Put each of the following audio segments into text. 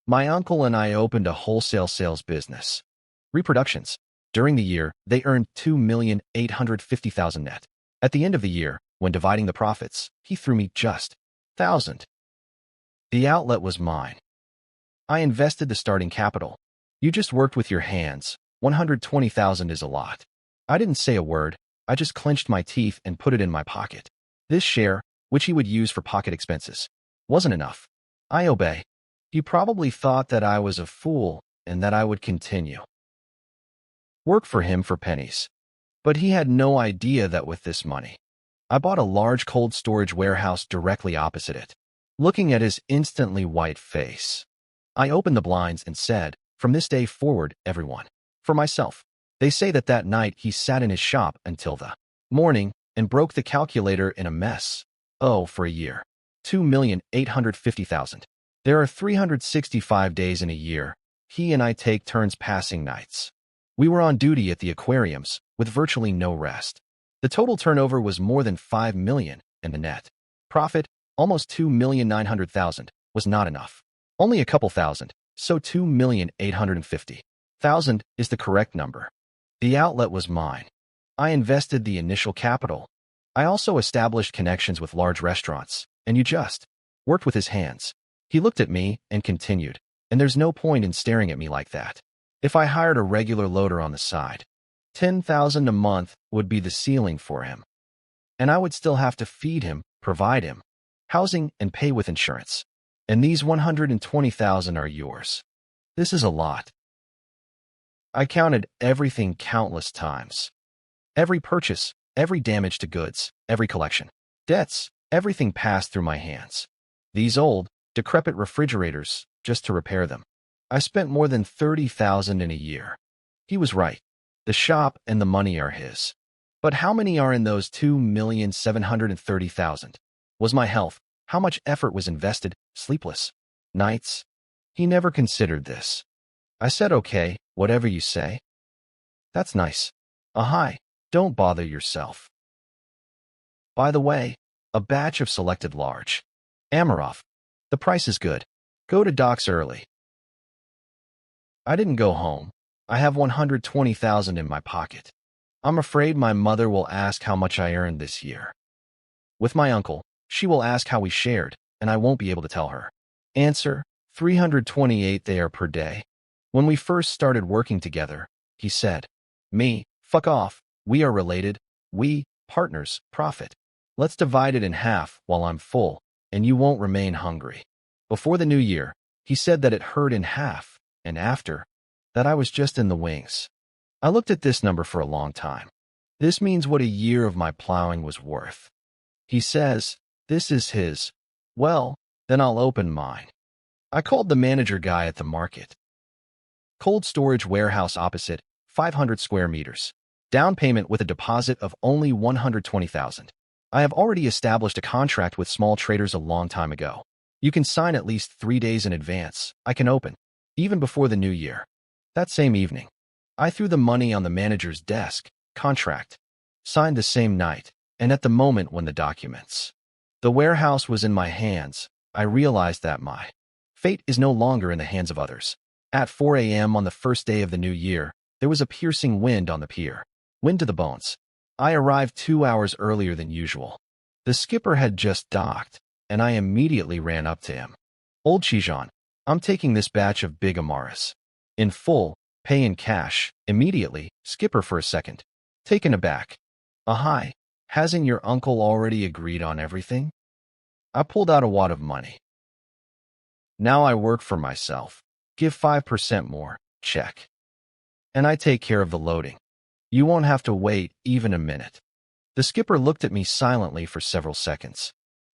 My uncle and I opened a wholesale sales business. Reproductions. During the year, they earned $2,850,000 net. At the end of the year, when dividing the profits, he threw me just 1,000. The outlet was mine. I invested the starting capital. You just worked with your hands. 120,000 is a lot. I didn't say a word. I just clenched my teeth and put it in my pocket. This share, which he would use for pocket expenses, wasn't enough. I obey. He probably thought that I was a fool and that I would continue. Work for him for pennies. But he had no idea that with this money, I bought a large cold storage warehouse directly opposite it. Looking at his instantly white face, I opened the blinds and said, "From this day forward, everyone." For myself. They say that that night he sat in his shop until the morning and broke the calculator in a mess. Oh, for a year. 2,850,000. There are 365 days in a year. He and I take turns passing nights. We were on duty at the aquariums, with virtually no rest. The total turnover was more than 5 million, and the net profit, almost 2,900,000, was not enough. Only a couple thousand, so 2,850,000 is the correct number. The outlet was mine. I invested the initial capital. I also established connections with large restaurants, and you just worked with his hands. He looked at me and continued, and there's no point in staring at me like that. If I hired a regular loader on the side, 10,000 a month would be the ceiling for him. And I would still have to feed him, provide him housing, and pay with insurance. And these 120,000 are yours. This is a lot. I counted everything countless times. Every purchase, every damage to goods, every collection, debts, everything passed through my hands. These old, decrepit refrigerators, just to repair them. I spent more than 30,000 in a year. He was right. The shop and the money are his. But how many are in those 2,730,000? Was my health, how much effort was invested, sleepless nights? He never considered this. I said, "Okay, whatever you say." That's nice. Hi, don't bother yourself. By the way, a batch of selected large Amarov. The price is good. Go to docks early. I didn't go home. I have 120,000 in my pocket. I'm afraid my mother will ask how much I earned this year. With my uncle, she will ask how we shared, and I won't be able to tell her. Answer, 328 there per day. When we first started working together, he said, "Me, fuck off, we are related, we, partners, profit. Let's divide it in half while I'm full, and you won't remain hungry." Before the new year, he said that it hurt in half, and after that I was just in the wings. I looked at this number for a long time. This means what a year of my plowing was worth. He says, this is his. Well, then I'll open mine. I called the manager guy at the market. Cold storage warehouse opposite, 500 square meters. Down payment with a deposit of only 120,000. I have already established a contract with small traders a long time ago. You can sign at least 3 days in advance. I can open, even before the new year. That same evening, I threw the money on the manager's desk, contract, signed the same night, and at the moment when the documents. The warehouse was in my hands, I realized that my fate is no longer in the hands of others. At 4 a.m. on the first day of the new year, there was a piercing wind on the pier. Wind to the bones. I arrived 2 hours earlier than usual. The skipper had just docked, and I immediately ran up to him. "Old Chijon, I'm taking this batch of big Amaras. In full, pay in cash, immediately." Skipper for a second. Taken aback. Hi, hasn't your uncle already agreed on everything? I pulled out a wad of money. Now I work for myself. Give 5% more, check. And I take care of the loading. You won't have to wait even a minute. The skipper looked at me silently for several seconds,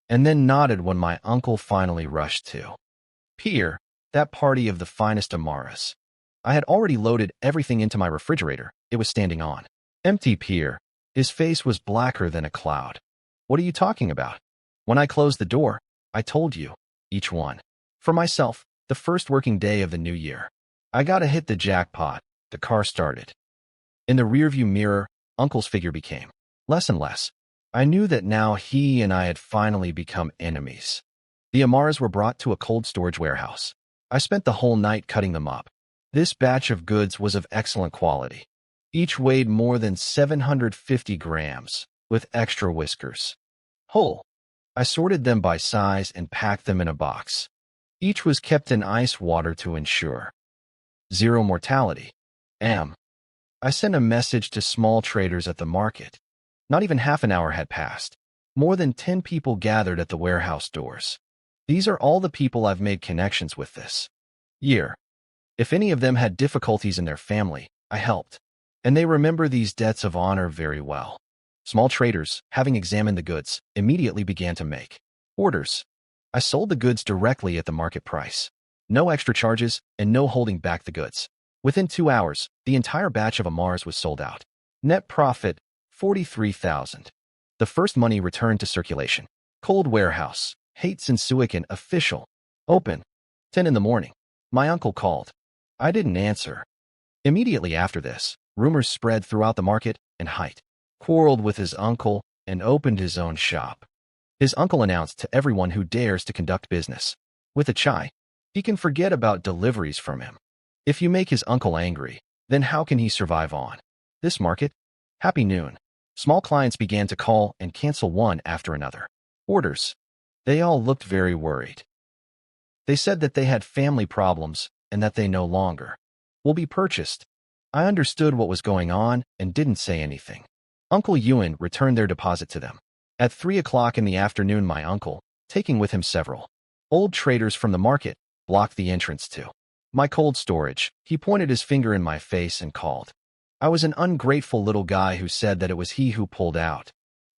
and then nodded when my uncle finally rushed to pier, that party of the finest Amaras. I had already loaded everything into my refrigerator. It was standing on empty pier. His face was blacker than a cloud. "What are you talking about? When I closed the door, I told you, each one. For myself, the first working day of the new year. I gotta hit the jackpot." The car started. In the rearview mirror, Uncle's figure became less and less. I knew that now he and I had finally become enemies. The Amaras were brought to a cold storage warehouse. I spent the whole night cutting them up. This batch of goods was of excellent quality. Each weighed more than 750 grams, with extra whiskers. Whole. I sorted them by size and packed them in a box. Each was kept in ice water to ensure zero mortality. I sent a message to small traders at the market. Not even half an hour had passed. More than 10 people gathered at the warehouse doors. These are all the people I've made connections with this year. If any of them had difficulties in their family, I helped. And they remember these debts of honor very well. Small traders, having examined the goods, immediately began to make orders. I sold the goods directly at the market price. No extra charges and no holding back the goods. Within 2 hours, the entire batch of Amars was sold out. Net profit, 43,000. The first money returned to circulation. Cold warehouse. Hates and Suican official. Open. 10 in the morning. My uncle called. I didn't answer. Immediately after this, rumors spread throughout the market, and Haidt quarreled with his uncle and opened his own shop. His uncle announced to everyone who dares to conduct business with a chai, he can forget about deliveries from him. If you make his uncle angry, then how can he survive on this market? Happy noon. Small clients began to call and cancel one after another. Orders. They all looked very worried. They said that they had family problems and that they no longer will be purchased. I understood what was going on and didn't say anything. Uncle Ewan returned their deposit to them. At 3 o'clock in the afternoon, my uncle, taking with him several old traders from the market, blocked the entrance to my cold storage. He pointed his finger in my face and called. I was an ungrateful little guy who said that it was he who pulled out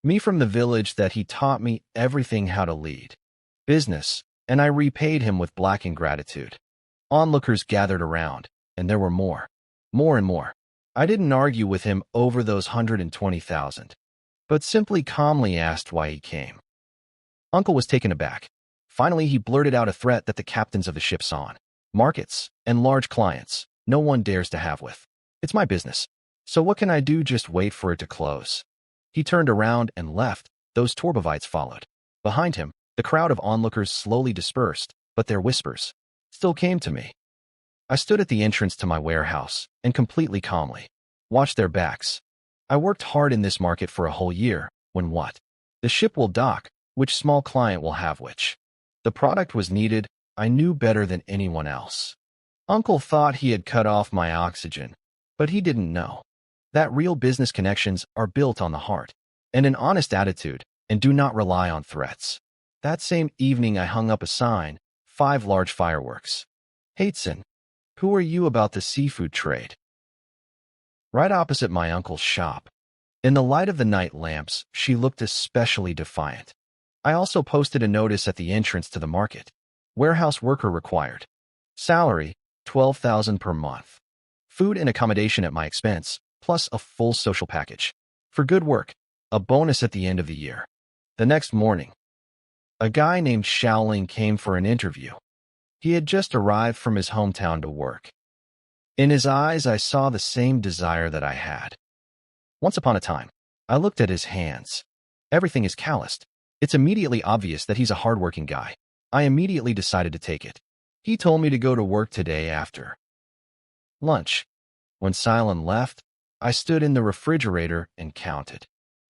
me from the village, that he taught me everything how to lead business, and I repaid him with black ingratitude. Onlookers gathered around, and there were more and more. I didn't argue with him over those 120,000, but simply calmly asked why he came. Uncle was taken aback. Finally, he blurted out a threat that the captains of the ships on markets and large clients no one dares to have with. It's my business. So what can I do? Just wait for it to close. He turned around and left. Those Torbavites followed. Behind him, the crowd of onlookers slowly dispersed, but their whispers still came to me. I stood at the entrance to my warehouse and completely calmly watched their backs. I worked hard in this market for a whole year. When what? The ship will dock, which small client will have which? The product was needed. I knew better than anyone else. Uncle thought he had cut off my oxygen, but he didn't know that real business connections are built on the heart and an honest attitude, and do not rely on threats. That same evening, I hung up a sign, 5 large fireworks. Hateson, who are you about the seafood trade? Right opposite my uncle's shop. In the light of the night lamps, she looked especially defiant. I also posted a notice at the entrance to the market. Warehouse worker required. Salary, 12,000 per month. Food and accommodation at my expense, plus a full social package. For good work, a bonus at the end of the year. The next morning, a guy named Shaoling came for an interview. He had just arrived from his hometown to work. In his eyes, I saw the same desire that I had. Once upon a time, I looked at his hands. Everything is calloused. It's immediately obvious that he's a hardworking guy. I immediately decided to take it. He told me to go to work today after lunch. When Silent left, I stood in the refrigerator and counted.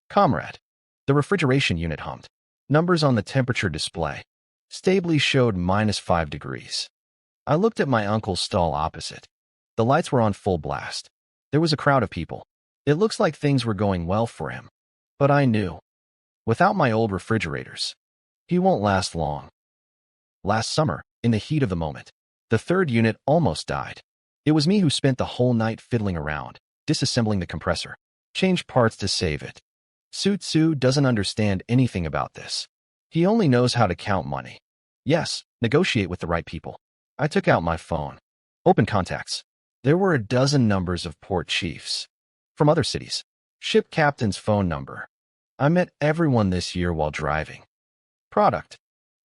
Comrade. The refrigeration unit hummed. Numbers on the temperature display stably showed -5 degrees. I looked at my uncle's stall opposite. The lights were on full blast. There was a crowd of people. It looks like things were going well for him. But I knew, without my old refrigerators, he won't last long. Last summer, in the heat of the moment, the third unit almost died. It was me who spent the whole night fiddling around, disassembling the compressor, changed parts to save it. Tsu doesn't understand anything about this. He only knows how to count money. Yes, negotiate with the right people. I took out my phone. Open contacts. There were a dozen numbers of port chiefs from other cities. Ship captain's phone number. I met everyone this year while driving. Product.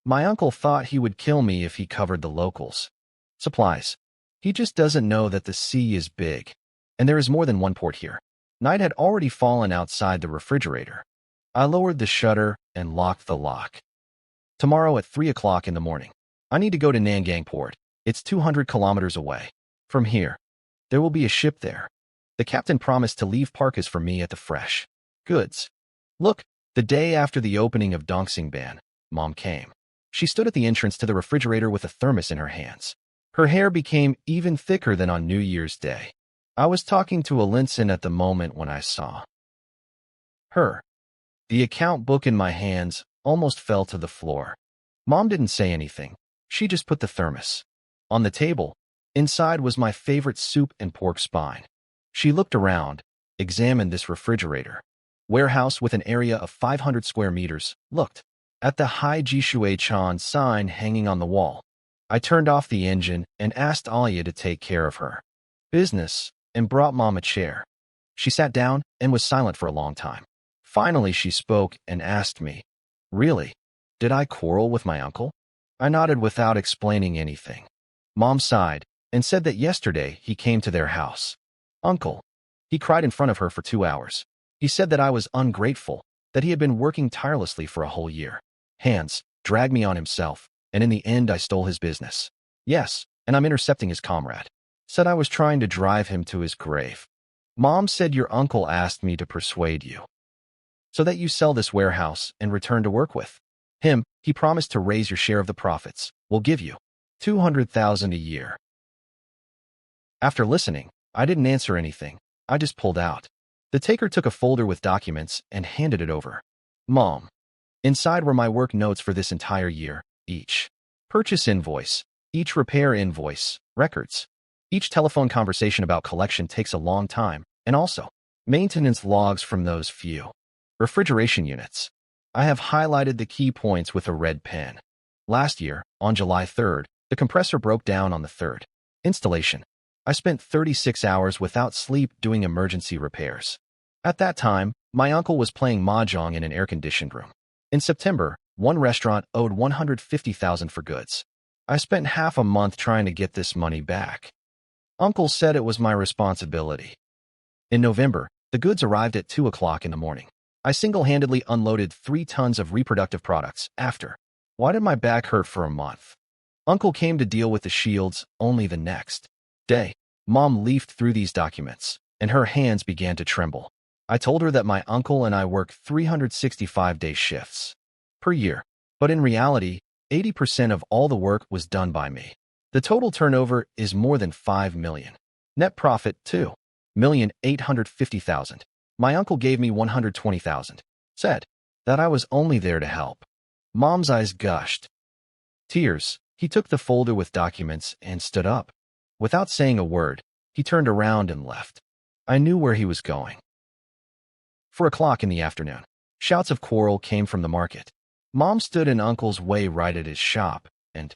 My uncle thought he would kill me if he covered the locals. Supplies. He just doesn't know that the sea is big, and there is more than one port here. Night had already fallen outside the refrigerator. I lowered the shutter and locked the lock. Tomorrow at 3 o'clock in the morning, I need to go to Nangang Port. It's 200 kilometers away. From here, there will be a ship there. The captain promised to leave parkas for me at the fresh goods. Look, the day after the opening of Dongxingban, Mom came. She stood at the entrance to the refrigerator with a thermos in her hands. Her hair became even thicker than on New Year's Day. I was talking to Alinson at the moment when I saw her. The account book in my hands almost fell to the floor. Mom didn't say anything. She just put the thermos on the table. Inside was my favorite soup and pork spine. She looked around, examined this refrigerator. Warehouse with an area of 500 square meters, looked at the Hai Jishui Chan sign hanging on the wall. I turned off the engine and asked Alia to take care of her business and brought Mom a chair. She sat down and was silent for a long time. Finally, she spoke and asked me, "Really? Did I quarrel with my uncle?" I nodded without explaining anything. Mom sighed and said that yesterday he came to their house. Uncle. He cried in front of her for 2 hours. He said that I was ungrateful, that he had been working tirelessly for a whole year. Hands dragged me on himself, and in the end I stole his business. Yes, and I'm intercepting his comrade. Said I was trying to drive him to his grave. Mom said your uncle asked me to persuade you, so that you sell this warehouse and return to work with him. He promised to raise your share of the profits. We'll give you 200,000 a year. After listening, I didn't answer anything. I just pulled out. The taker took a folder with documents and handed it over. Mom. Inside were my work notes for this entire year, each purchase invoice, each repair invoice, records. Each telephone conversation about collection takes a long time, and also maintenance logs from those few refrigeration units. I have highlighted the key points with a red pen. Last year, on July 3rd, the compressor broke down on the third installation. I spent 36 hours without sleep doing emergency repairs. At that time, my uncle was playing mahjong in an air-conditioned room. In September, one restaurant owed 150,000 for goods. I spent half a month trying to get this money back. Uncle said it was my responsibility. In November, the goods arrived at 2 o'clock in the morning. I single-handedly unloaded 3 tons of reproductive products. After, why did my back hurt for a month? Uncle came to deal with the shields only the next day. Mom leafed through these documents, and her hands began to tremble. I told her that my uncle and I work 365-day shifts per year, but in reality, 80% of all the work was done by me. The total turnover is more than 5 million. Net profit, 2,850,000. My uncle gave me 120,000. Said that I was only there to help. Mom's eyes gushed tears. He took the folder with documents and stood up. Without saying a word, he turned around and left. I knew where he was going. 4 o'clock in the afternoon. Shouts of quarrel came from the market. Mom stood in Uncle's way right at his shop and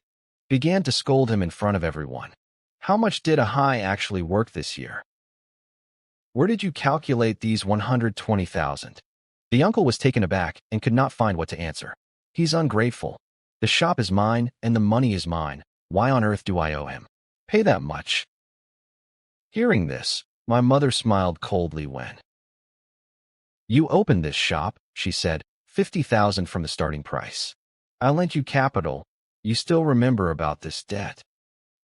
began to scold him in front of everyone. How much did Ahai actually work this year? Where did you calculate these 120,000? The uncle was taken aback and could not find what to answer. He's ungrateful. The shop is mine and the money is mine. Why on earth do I owe him? Pay that much. Hearing this, my mother smiled coldly when you opened this shop, she said, 50,000 from the starting price. I lent you capital. You still remember about this debt.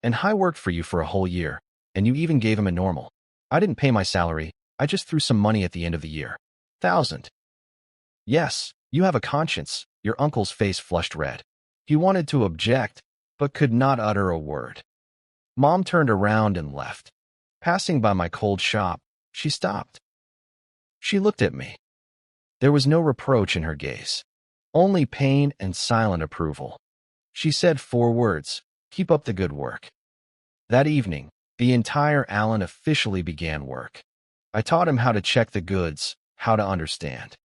And I worked for you for a whole year, and you even gave him a normal. I didn't pay my salary. I just threw some money at the end of the year. 1,000. Yes, you have a conscience. Your uncle's face flushed red. He wanted to object, but could not utter a word. Mom turned around and left. Passing by my cold shop, she stopped. She looked at me. There was no reproach in her gaze, only pain and silent approval. She said 4 words, "Keep up the good work." That evening, the entire Allen officially began work. I taught him how to check the goods, how to understand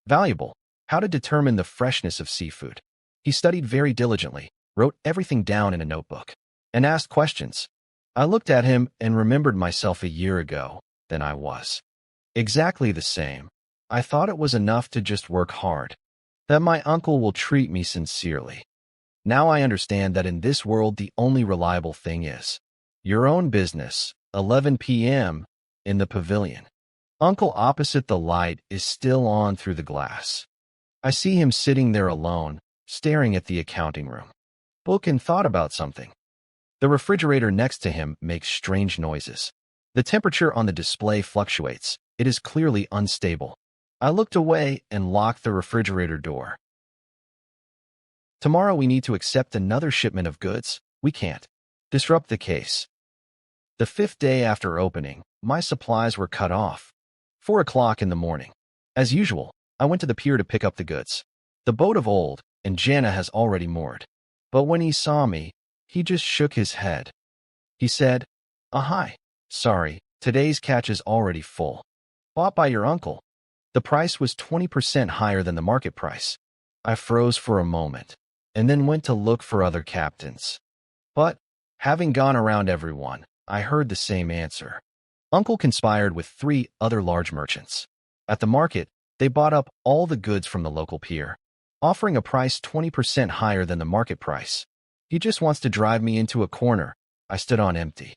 valuable, how to determine the freshness of seafood. He studied very diligently, wrote everything down in a notebook, and asked questions. I looked at him and remembered myself a year ago. Then I was exactly the same. I thought it was enough to just work hard, that my uncle will treat me sincerely. Now I understand that in this world the only reliable thing is your own business. 11 p.m. in the pavilion. Uncle opposite the light is still on through the glass. I see him sitting there alone, staring at the accounting room book and thought about something. The refrigerator next to him makes strange noises. The temperature on the display fluctuates. It is clearly unstable. I looked away and locked the refrigerator door. Tomorrow we need to accept another shipment of goods. We can't disrupt the case. The 5th day after opening, my supplies were cut off. 4 o'clock in the morning. As usual, I went to the pier to pick up the goods. The boat of Old and Jana has already moored. But when he saw me, he just shook his head. He said, "Hi. Sorry, today's catch is already full. Bought by your uncle." The price was 20% higher than the market price. I froze for a moment, and then went to look for other captains. But, having gone around everyone, I heard the same answer. Uncle conspired with 3 other large merchants. At the market, they bought up all the goods from the local pier, offering a price 20% higher than the market price. He just wants to drive me into a corner. I stood on empty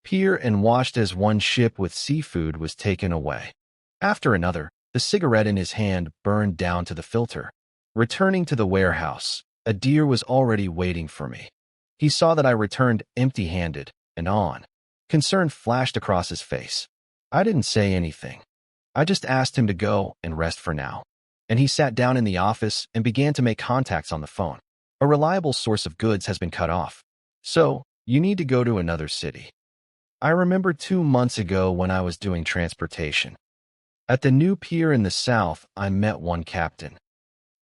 pier and watched as one ship with seafood was taken away. After another, the cigarette in his hand burned down to the filter. Returning to the warehouse, a deer was already waiting for me. He saw that I returned empty-handed, and concern flashed across his face. I didn't say anything. I just asked him to go and rest for now. And he sat down in the office and began to make contacts on the phone. A reliable source of goods has been cut off. So, you need to go to another city. I remember 2 months ago when I was doing transportation. At the new pier in the south, I met one captain.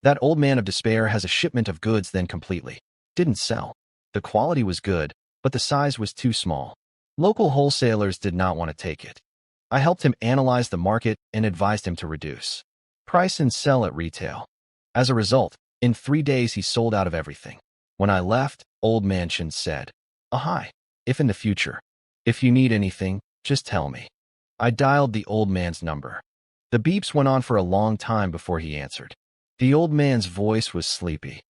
That old man of despair has a shipment of goods then completely didn't sell. The quality was good, but the size was too small. Local wholesalers did not want to take it. I helped him analyze the market and advised him to reduce price and sell at retail. As a result, in 3 days he sold out of everything. When I left, Old Mansion said, "Hi. If in the future, if you need anything, just tell me." I dialed the old man's number. The beeps went on for a long time before he answered. The old man's voice was sleepy.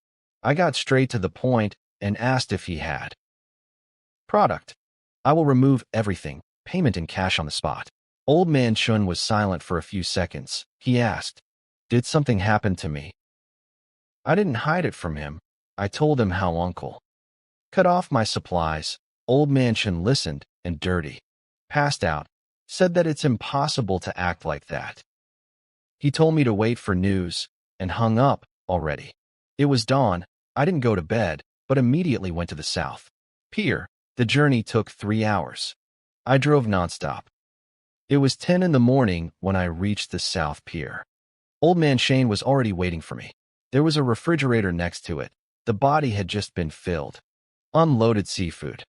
I got straight to the point and asked if he had product. "I will remove everything, payment in cash on the spot." Old Man Chun was silent for a few seconds. He asked, "Did something happen to me?" I didn't hide it from him. I told him how Uncle cut off my supplies. Old Man Chun listened and dirty. Passed out. Said that it's impossible to act like that. He told me to wait for news and hung up already. It was dawn. I didn't go to bed, but immediately went to the south pier. The journey took 3 hours. I drove nonstop. It was 10 in the morning when I reached the south pier. Old Man Shane was already waiting for me. There was a refrigerator next to it. The body had just been filled. Unloaded seafood.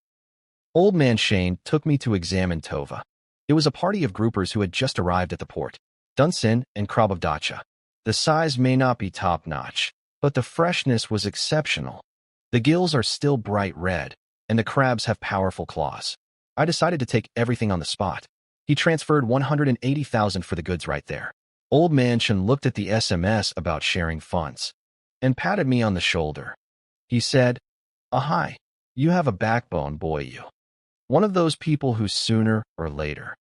Old Man Shane took me to examine Tova. It was a party of groupers who had just arrived at the port. Dunsin and crab of dacha. The size may not be top-notch, but the freshness was exceptional. The gills are still bright red, and the crabs have powerful claws. I decided to take everything on the spot. He transferred 180,000 for the goods right there. Old Man Chun looked at the SMS about sharing funds and patted me on the shoulder. He said, "Hi. You have a backbone, boy, you. One of those people who sooner or later.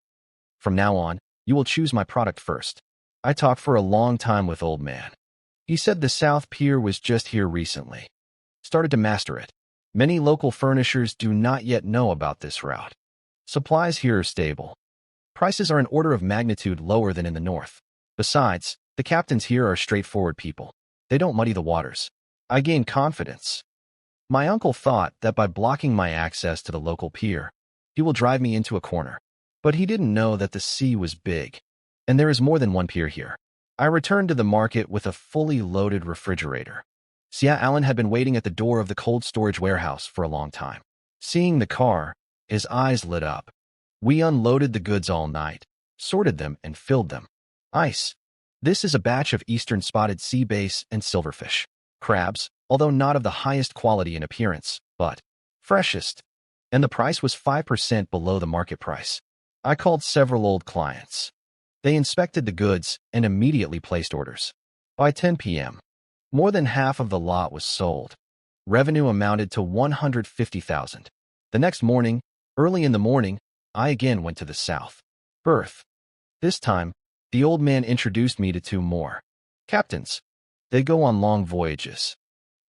From now on, you will choose my product first." I talked for a long time with Old Man. He said the South Pier was just here recently. Started to master it. Many local furnishers do not yet know about this route. Supplies here are stable. Prices are an order of magnitude lower than in the north. Besides, the captains here are straightforward people. They don't muddy the waters. I gained confidence. My uncle thought that by blocking my access to the local pier, he will drive me into a corner. But he didn't know that the sea was big, and there is more than one pier here. I returned to the market with a fully loaded refrigerator. Sia Allen had been waiting at the door of the cold storage warehouse for a long time. Seeing the car, his eyes lit up. We unloaded the goods all night, sorted them, and filled them. Ice. This is a batch of eastern spotted sea bass and silverfish. Crabs, although not of the highest quality in appearance, but freshest. And the price was 5% below the market price. I called several old clients. They inspected the goods and immediately placed orders. By 10 p.m., more than half of the lot was sold. Revenue amounted to 150,000. The next morning, early in the morning, I again went to the south berth. This time, the old man introduced me to 2 more captains. They go on long voyages.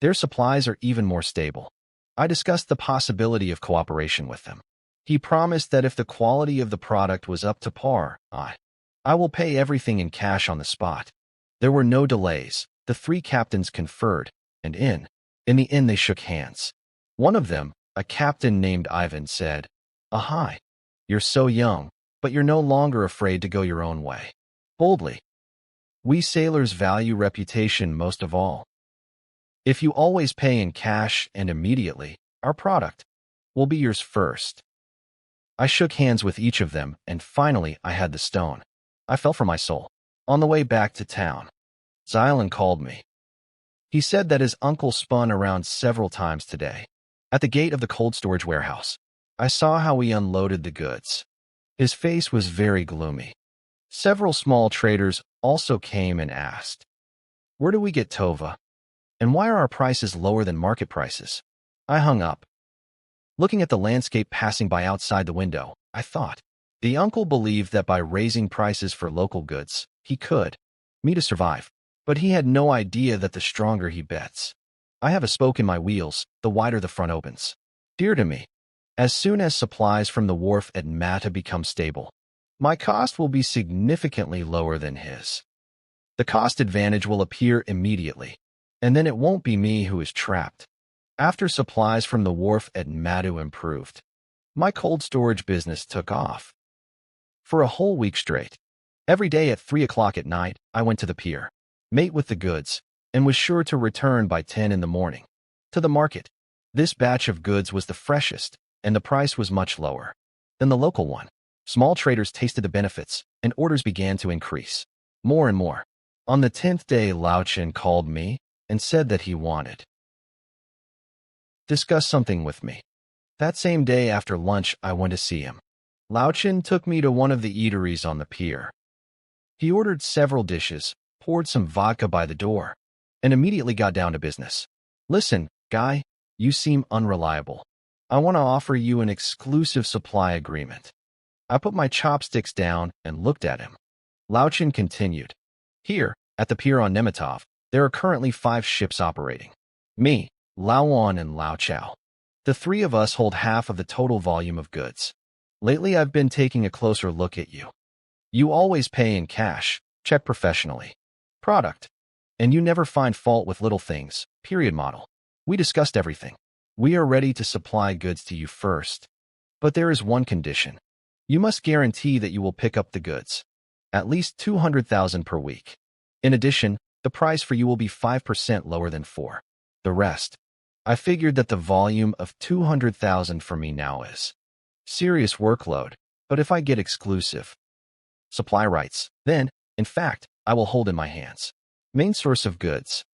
Their supplies are even more stable. I discussed the possibility of cooperation with them. He promised that if the quality of the product was up to par, I will pay everything in cash on the spot. There were no delays. The three captains conferred, and in the end they shook hands. One of them, a captain named Ivan, said, "Ahai, you're so young, but you're no longer afraid to go your own way." Boldly. We sailors value reputation most of all. If you always pay in cash and immediately, our product will be yours first. I shook hands with each of them, and finally I had the stone. I fell for my soul. On the way back to town, Zylan called me. He said that his uncle spun around several times today. At the gate of the cold storage warehouse, I saw how he unloaded the goods. His face was very gloomy. Several small traders also came and asked, "Where do we get Tova? And why are our prices lower than market prices?" I hung up. Looking at the landscape passing by outside the window, I thought, the uncle believed that by raising prices for local goods, he could me to survive. But he had no idea that the stronger he bets. I have a spoke in my wheels, the wider the front opens. Dear to me. As soon as supplies from the wharf at Mata become stable, my cost will be significantly lower than his. The cost advantage will appear immediately, and then it won't be me who is trapped. After supplies from the wharf at Matu improved, my cold storage business took off. For a whole week straight, every day at 3 o'clock at night, I went to the pier, mate with the goods, and was sure to return by 10 in the morning. To the market, this batch of goods was the freshest, and the price was much lower than the local one. Small traders tasted the benefits, and orders began to increase. More and more. On the 10th day, Lauchen called me and said that he wanted discuss something with me. That same day after lunch, I went to see him. Lauchen took me to one of the eateries on the pier. He ordered several dishes, poured some vodka by the door, and immediately got down to business. "Listen, guy, you seem unreliable. I want to offer you an exclusive supply agreement." I put my chopsticks down and looked at him. Lauchen continued. "Here, at the pier on Nemetov, there are currently 5 ships operating. Me, Lauan, and Lao Chao. The 3 of us hold half of the total volume of goods. Lately, I've been taking a closer look at you. You always pay in cash, check professionally. Product. And you never find fault with little things, period model. We discussed everything. We are ready to supply goods to you first. But there is one condition. You must guarantee that you will pick up the goods. At least 200,000 per week. In addition, the price for you will be 5% lower than for the rest. I figured that the volume of 200,000 for me now is serious workload, but if I get exclusive supply rights, then, in fact, I will hold in my hands main source of goods.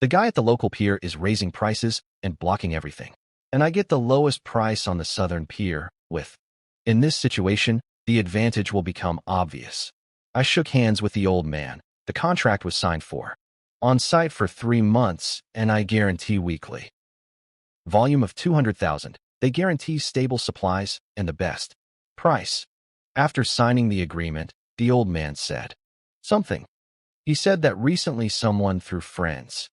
The guy at the local pier is raising prices and blocking everything, and I get the lowest price on the southern pier with. In this situation, the advantage will become obvious. I shook hands with the old man. The contract was signed for on site for 3 months, and I guarantee weekly volume of 200,000. They guarantee stable supplies and the best price. After signing the agreement, the old man said something. He said that recently someone through friends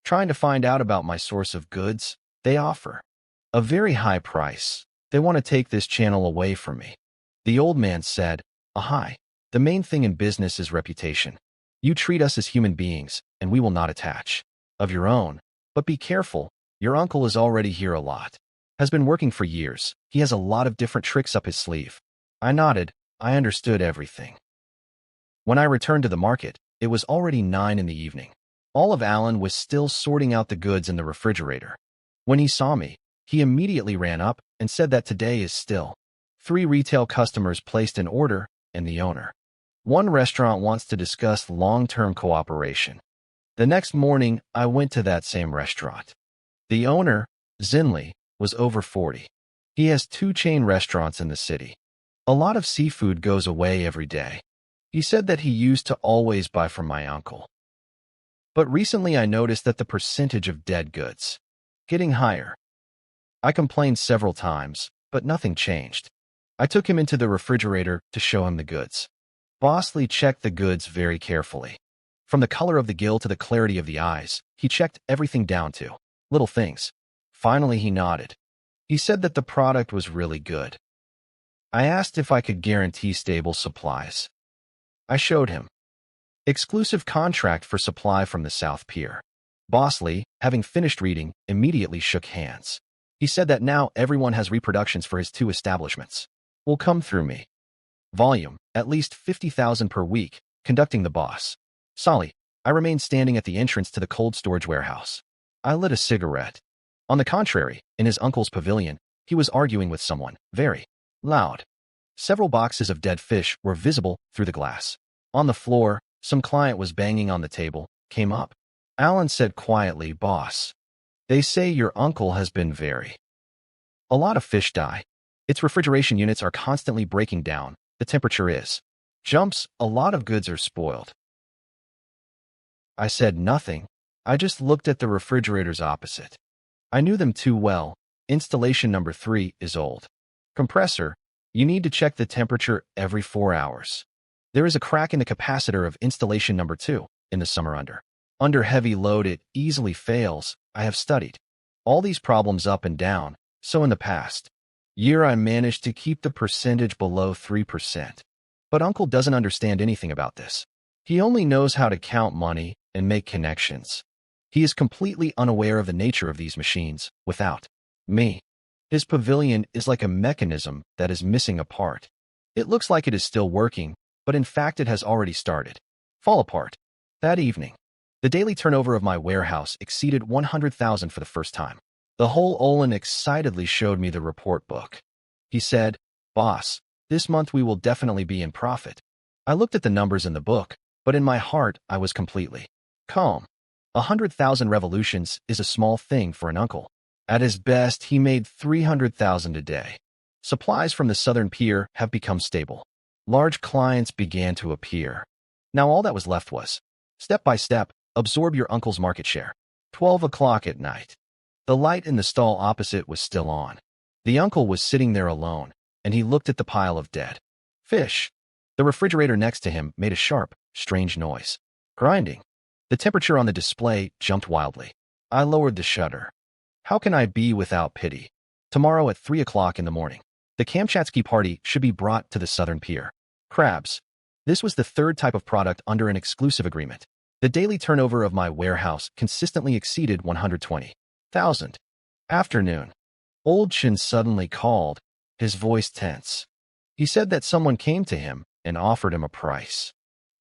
trying to find out about my source of goods, they offer a very high price. They want to take this channel away from me. The old man said, "Ahai, the main thing in business is reputation. You treat us as human beings, and we will not attach of your own. But be careful, your uncle is already here a lot. Has been working for years. He has a lot of different tricks up his sleeve." I nodded. I understood everything. When I returned to the market, it was already 9 in the evening. All of Alan was still sorting out the goods in the refrigerator. When he saw me, he immediately ran up and said that today is still 3 retail customers placed an order, and the owner. One restaurant wants to discuss long-term cooperation. The next morning, I went to that same restaurant. The owner, Zinli, was over 40. He has 2 chain restaurants in the city. A lot of seafood goes away every day. He said that he used to always buy from my uncle. But recently I noticed that the percentage of dead goods getting higher. I complained several times, but nothing changed. I took him into the refrigerator to show him the goods. Bosley checked the goods very carefully. From the color of the gill to the clarity of the eyes, he checked everything down to little things. Finally, he nodded. He said that the product was really good. I asked if I could guarantee stable supplies. I showed him. Exclusive contract for supply from the South Pier. Bosley, having finished reading, immediately shook hands. He said that now everyone has reproductions for his 2 establishments. Will come through me. Volume, at least 50,000 per week, conducting the boss. Solly, I remained standing at the entrance to the cold storage warehouse. I lit a cigarette. On the contrary, in his uncle's pavilion, he was arguing with someone, very loud. Several boxes of dead fish were visible through the glass. On the floor, some client was banging on the table, came up. Alan said quietly, "Boss, they say your uncle has been very. A lot of fish die. Its refrigeration units are constantly breaking down. The temperature is. Jumps, a lot of goods are spoiled." I said nothing. I just looked at the refrigerators opposite. I knew them too well. Installation number 3 is old. Compressor, you need to check the temperature every 4 hours. There is a crack in the capacitor of installation number 2 in the summer under heavy load it easily fails. I have studied all these problems up and down, so in the past year I managed to keep the percentage below 3%. But Uncle doesn't understand anything about this. He only knows how to count money and make connections. He is completely unaware of the nature of these machines without me. His pavilion is like a mechanism that is missing a part. It looks like it is still working, but in fact it has already started. Fall apart. That evening, the daily turnover of my warehouse exceeded 100,000 for the first time. The whole Olin excitedly showed me the report book. He said, "Boss, this month we will definitely be in profit." I looked at the numbers in the book, but in my heart I was completely calm. 100,000 revolutions is a small thing for an uncle. At his best, he made 300,000 a day. Supplies from the Southern Pier have become stable. Large clients began to appear. Now all that was left was, step by step, absorb your uncle's market share. 12 o'clock at night. The light in the stall opposite was still on. The uncle was sitting there alone, and he looked at the pile of dead fish. The refrigerator next to him made a sharp, strange noise. Grinding. The temperature on the display jumped wildly. I lowered the shutter. How can I be without pity? Tomorrow at 3 o'clock in the morning, the Kamchatsky party should be brought to the Southern Pier. Crabs. This was the 3rd type of product under an exclusive agreement. The daily turnover of my warehouse consistently exceeded 120,000. Afternoon. Old Chin suddenly called, his voice tense. He said that someone came to him and offered him a price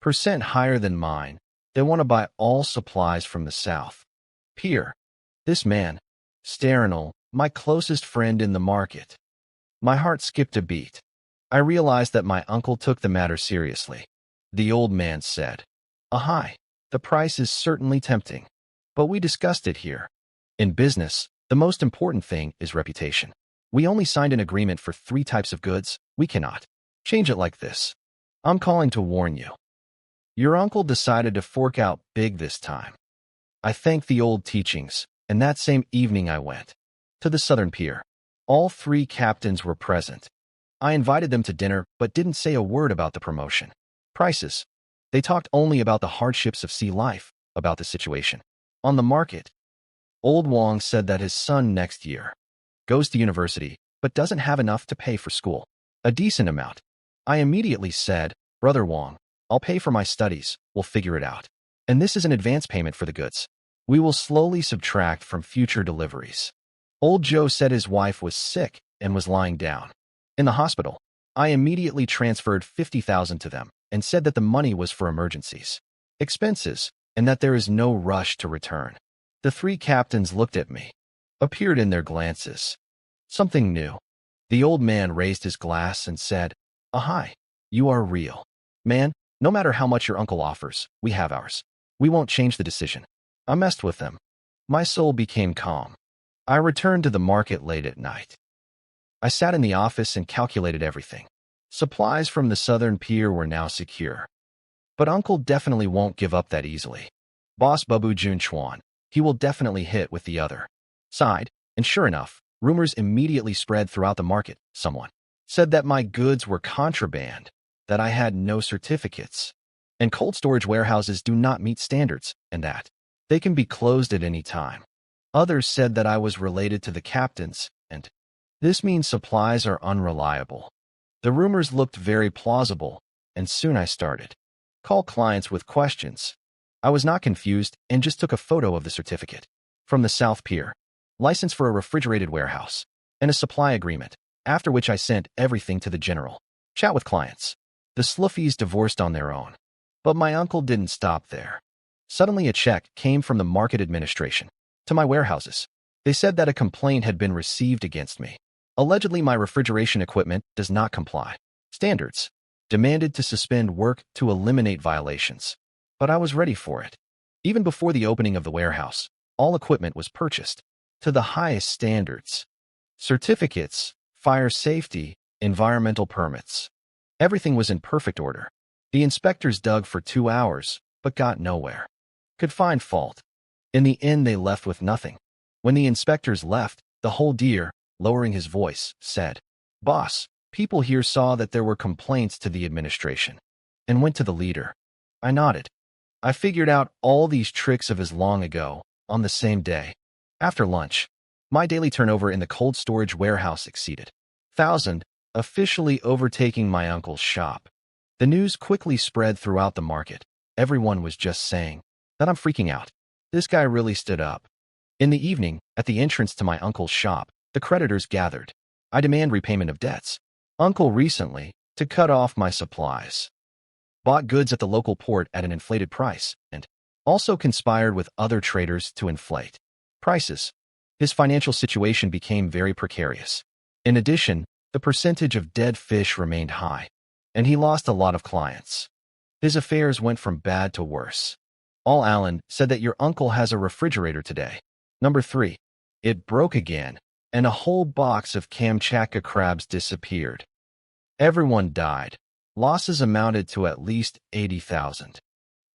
% higher than mine. They want to buy all supplies from the South Pier. This man, Sterinal, my closest friend in the market. My heart skipped a beat. I realized that my uncle took the matter seriously. The old man said, "Ahai, the price is certainly tempting, but we discussed it here. In business, the most important thing is reputation. We only signed an agreement for 3 types of goods. We cannot change it like this. I'm calling to warn you. Your uncle decided to fork out big this time." I thanked the old teachings, and that same evening I went to the Southern Pier. All 3 captains were present. I invited them to dinner, but didn't say a word about the promotion. Prices. They talked only about the hardships of sea life, about the situation on the market. Old Wong said that his son next year goes to university, but doesn't have enough to pay for school. A decent amount. I immediately said, "Brother Wong, I'll pay for my studies, we'll figure it out. And this is an advance payment for the goods. We will slowly subtract from future deliveries." Old Joe said his wife was sick and was lying down in the hospital. I immediately transferred 50,000 to them and said that the money was for emergencies, expenses, and that there is no rush to return. The 3 captains looked at me, appeared in their glances. Something new. The old man raised his glass and said, "Ahai, you are real. Man, no matter how much your uncle offers, we have ours. We won't change the decision." I messed with them. My soul became calm. I returned to the market late at night. I sat in the office and calculated everything. Supplies from the Southern Pier were now secure. But Uncle definitely won't give up that easily. Boss Babu Jun Chuan, he will definitely hit with the other side. And sure enough, rumors immediately spread throughout the market. Someone said that my goods were contraband, that I had no certificates, and cold storage warehouses do not meet standards, and that they can be closed at any time. Others said that I was related to the captains, and this means supplies are unreliable. The rumors looked very plausible, and soon I started. Call clients with questions. I was not confused and just took a photo of the certificate. From the South Pier. License for a refrigerated warehouse. And a supply agreement, after which I sent everything to the general. Chat with clients. The Sluffies divorced on their own. But my uncle didn't stop there. Suddenly a check came from the market administration to my warehouses. They said that a complaint had been received against me. Allegedly, my refrigeration equipment does not comply. Standards. Demanded to suspend work to eliminate violations. But I was ready for it. Even before the opening of the warehouse, all equipment was purchased to the highest standards. Certificates, fire safety, environmental permits. Everything was in perfect order. The inspectors dug for 2 hours, but got nowhere. Could find fault. In the end, they left with nothing. When the inspectors left, the whole deer, lowering his voice, said, "Boss, people here saw that there were complaints to the administration and went to the leader." I nodded. I figured out all these tricks of his long ago, on the same day. After lunch, my daily turnover in the cold storage warehouse exceeded 1,000, officially overtaking my uncle's shop. The news quickly spread throughout the market. Everyone was just saying that I'm freaking out. This guy really stood up. In the evening, at the entrance to my uncle's shop, the creditors gathered. I demand repayment of debts. Uncle recently, to cut off my supplies, bought goods at the local port at an inflated price, and also conspired with other traders to inflate prices. His financial situation became very precarious. In addition, the percentage of dead fish remained high, and he lost a lot of clients. His affairs went from bad to worse. All Alan said that your uncle has a refrigerator today. Number 3. It broke again, and a whole box of Kamchatka crabs disappeared. Everyone died. Losses amounted to at least 80,000.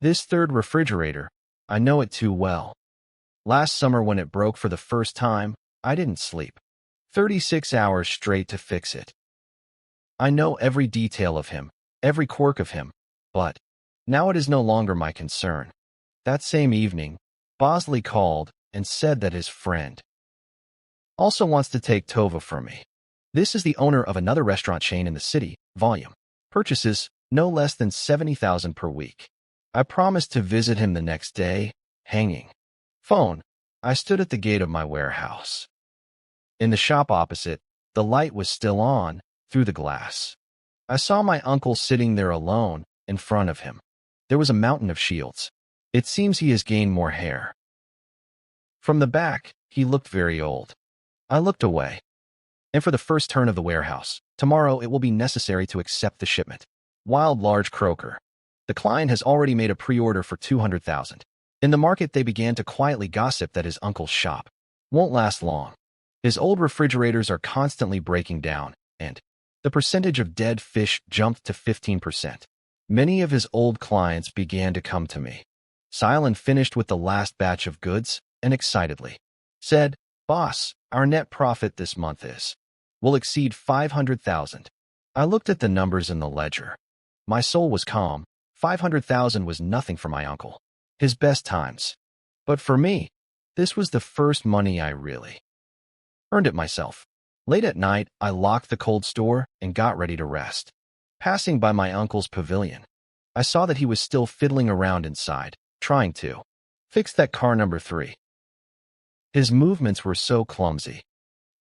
This third refrigerator, I know it too well. Last summer when it broke for the first time, I didn't sleep. 36 hours straight to fix it. I know every detail of him, every quirk of him, but now it is no longer my concern. That same evening, Bosley called and said that his friend also wants to take Tova from me. This is the owner of another restaurant chain in the city, volume. Purchases no less than 70,000 per week. I promised to visit him the next day, hanging. Phone. I stood at the gate of my warehouse. In the shop opposite, the light was still on, through the glass. I saw my uncle sitting there alone, in front of him. There was a mountain of shields. It seems he has gained more hair. From the back, he looked very old. I looked away. And for the first turn of the warehouse, tomorrow it will be necessary to accept the shipment. Wild large croaker. The client has already made a pre-order for 200,000. In the market, they began to quietly gossip that his uncle's shop won't last long. His old refrigerators are constantly breaking down, and the percentage of dead fish jumped to 15%. Many of his old clients began to come to me. Silen finished with the last batch of goods and excitedly said, "Boss, our net profit this month will exceed 500,000. I looked at the numbers in the ledger. My soul was calm. 500,000 was nothing for my uncle. His best times. But for me, this was the first money I really earned it myself. Late at night, I locked the cold store and got ready to rest. Passing by my uncle's pavilion, I saw that he was still fiddling around inside, trying to fix that car number 3. His movements were so clumsy.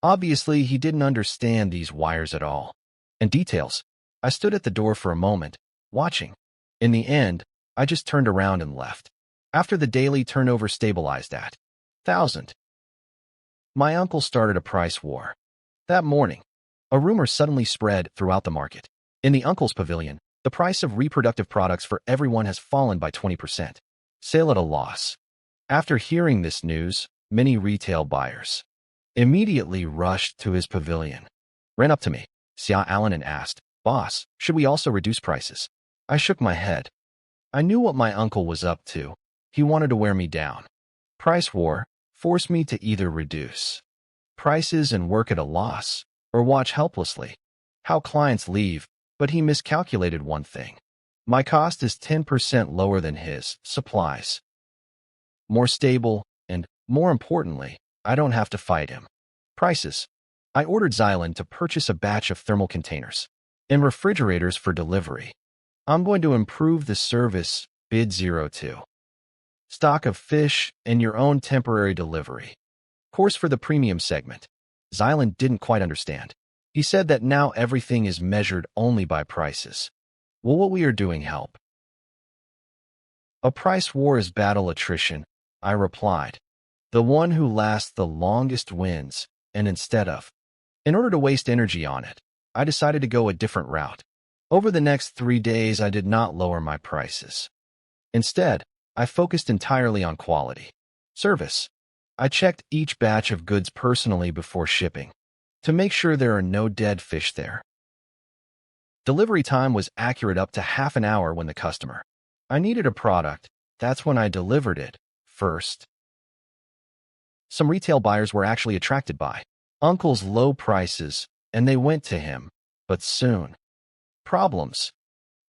Obviously, he didn't understand these wires at all. And details. I stood at the door for a moment, watching. In the end, I just turned around and left. After the daily turnover stabilized at 1,000, my uncle started a price war. That morning, a rumor suddenly spread throughout the market. In the uncle's pavilion, the price of reproductive products for everyone has fallen by 20%. Sale at a loss. After hearing this news, many retail buyers immediately rushed to his pavilion. Ran up to me, saw Alan, and asked, "Boss, should we also reduce prices?" I shook my head. I knew what my uncle was up to. He wanted to wear me down. Price war forced me to either reduce prices and work at a loss, or watch helplessly how clients leave, but he miscalculated one thing. My cost is 10% lower than his supplies. More stable, and, more importantly, I don't have to fight him. Prices. I ordered Xylan to purchase a batch of thermal containers and refrigerators for delivery. I'm going to improve the service, bid 02. Stock of fish and your own temporary delivery. Course for the premium segment. Xylan didn't quite understand. He said that now everything is measured only by prices. Will what we are doing help? A price war is battle attrition, I replied. The one who lasts the longest wins, and in order to waste energy on it, I decided to go a different route. Over the next 3 days, I did not lower my prices. Instead, I focused entirely on quality. Service. I checked each batch of goods personally before shipping to make sure there are no dead fish there. Delivery time was accurate up to half an hour when the customer. I needed a product. That's when I delivered it first. Some retail buyers were actually attracted by Uncle's low prices, and they went to him, but soon. Problems.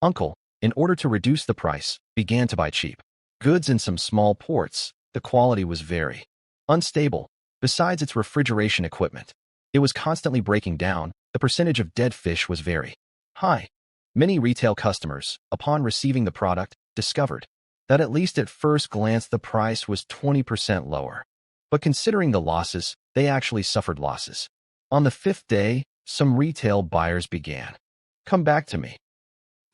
Uncle, in order to reduce the price, began to buy cheap goods in some small ports. The quality was very unstable. Besides its refrigeration equipment, it was constantly breaking down. The percentage of dead fish was very high. Many retail customers, upon receiving the product, discovered that at least at first glance the price was 20% lower. But considering the losses, they actually suffered losses. On the 5th day, some retail buyers began come back to me.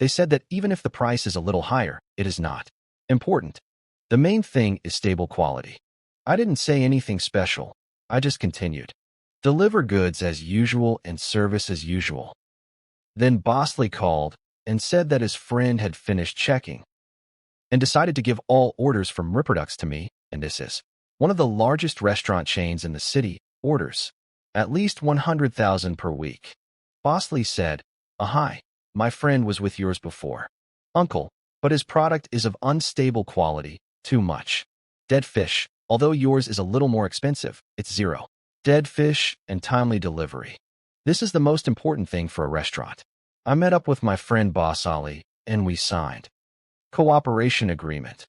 They said that even if the price is a little higher, it is not important. The main thing is stable quality. I didn't say anything special. I just continued. Deliver goods as usual and service as usual. Then Bosley called and said that his friend had finished checking and decided to give all orders from reproducts to me, and this is one of the largest restaurant chains in the city, orders at least 100,000 per week. Bosley said, hi, my friend was with yours before, Uncle, but his product is of unstable quality, too much dead fish. Although yours is a little more expensive, it's 0 dead fish and timely delivery. This is the most important thing for a restaurant. I met up with my friend Boss Ali, and we signed cooperation agreement.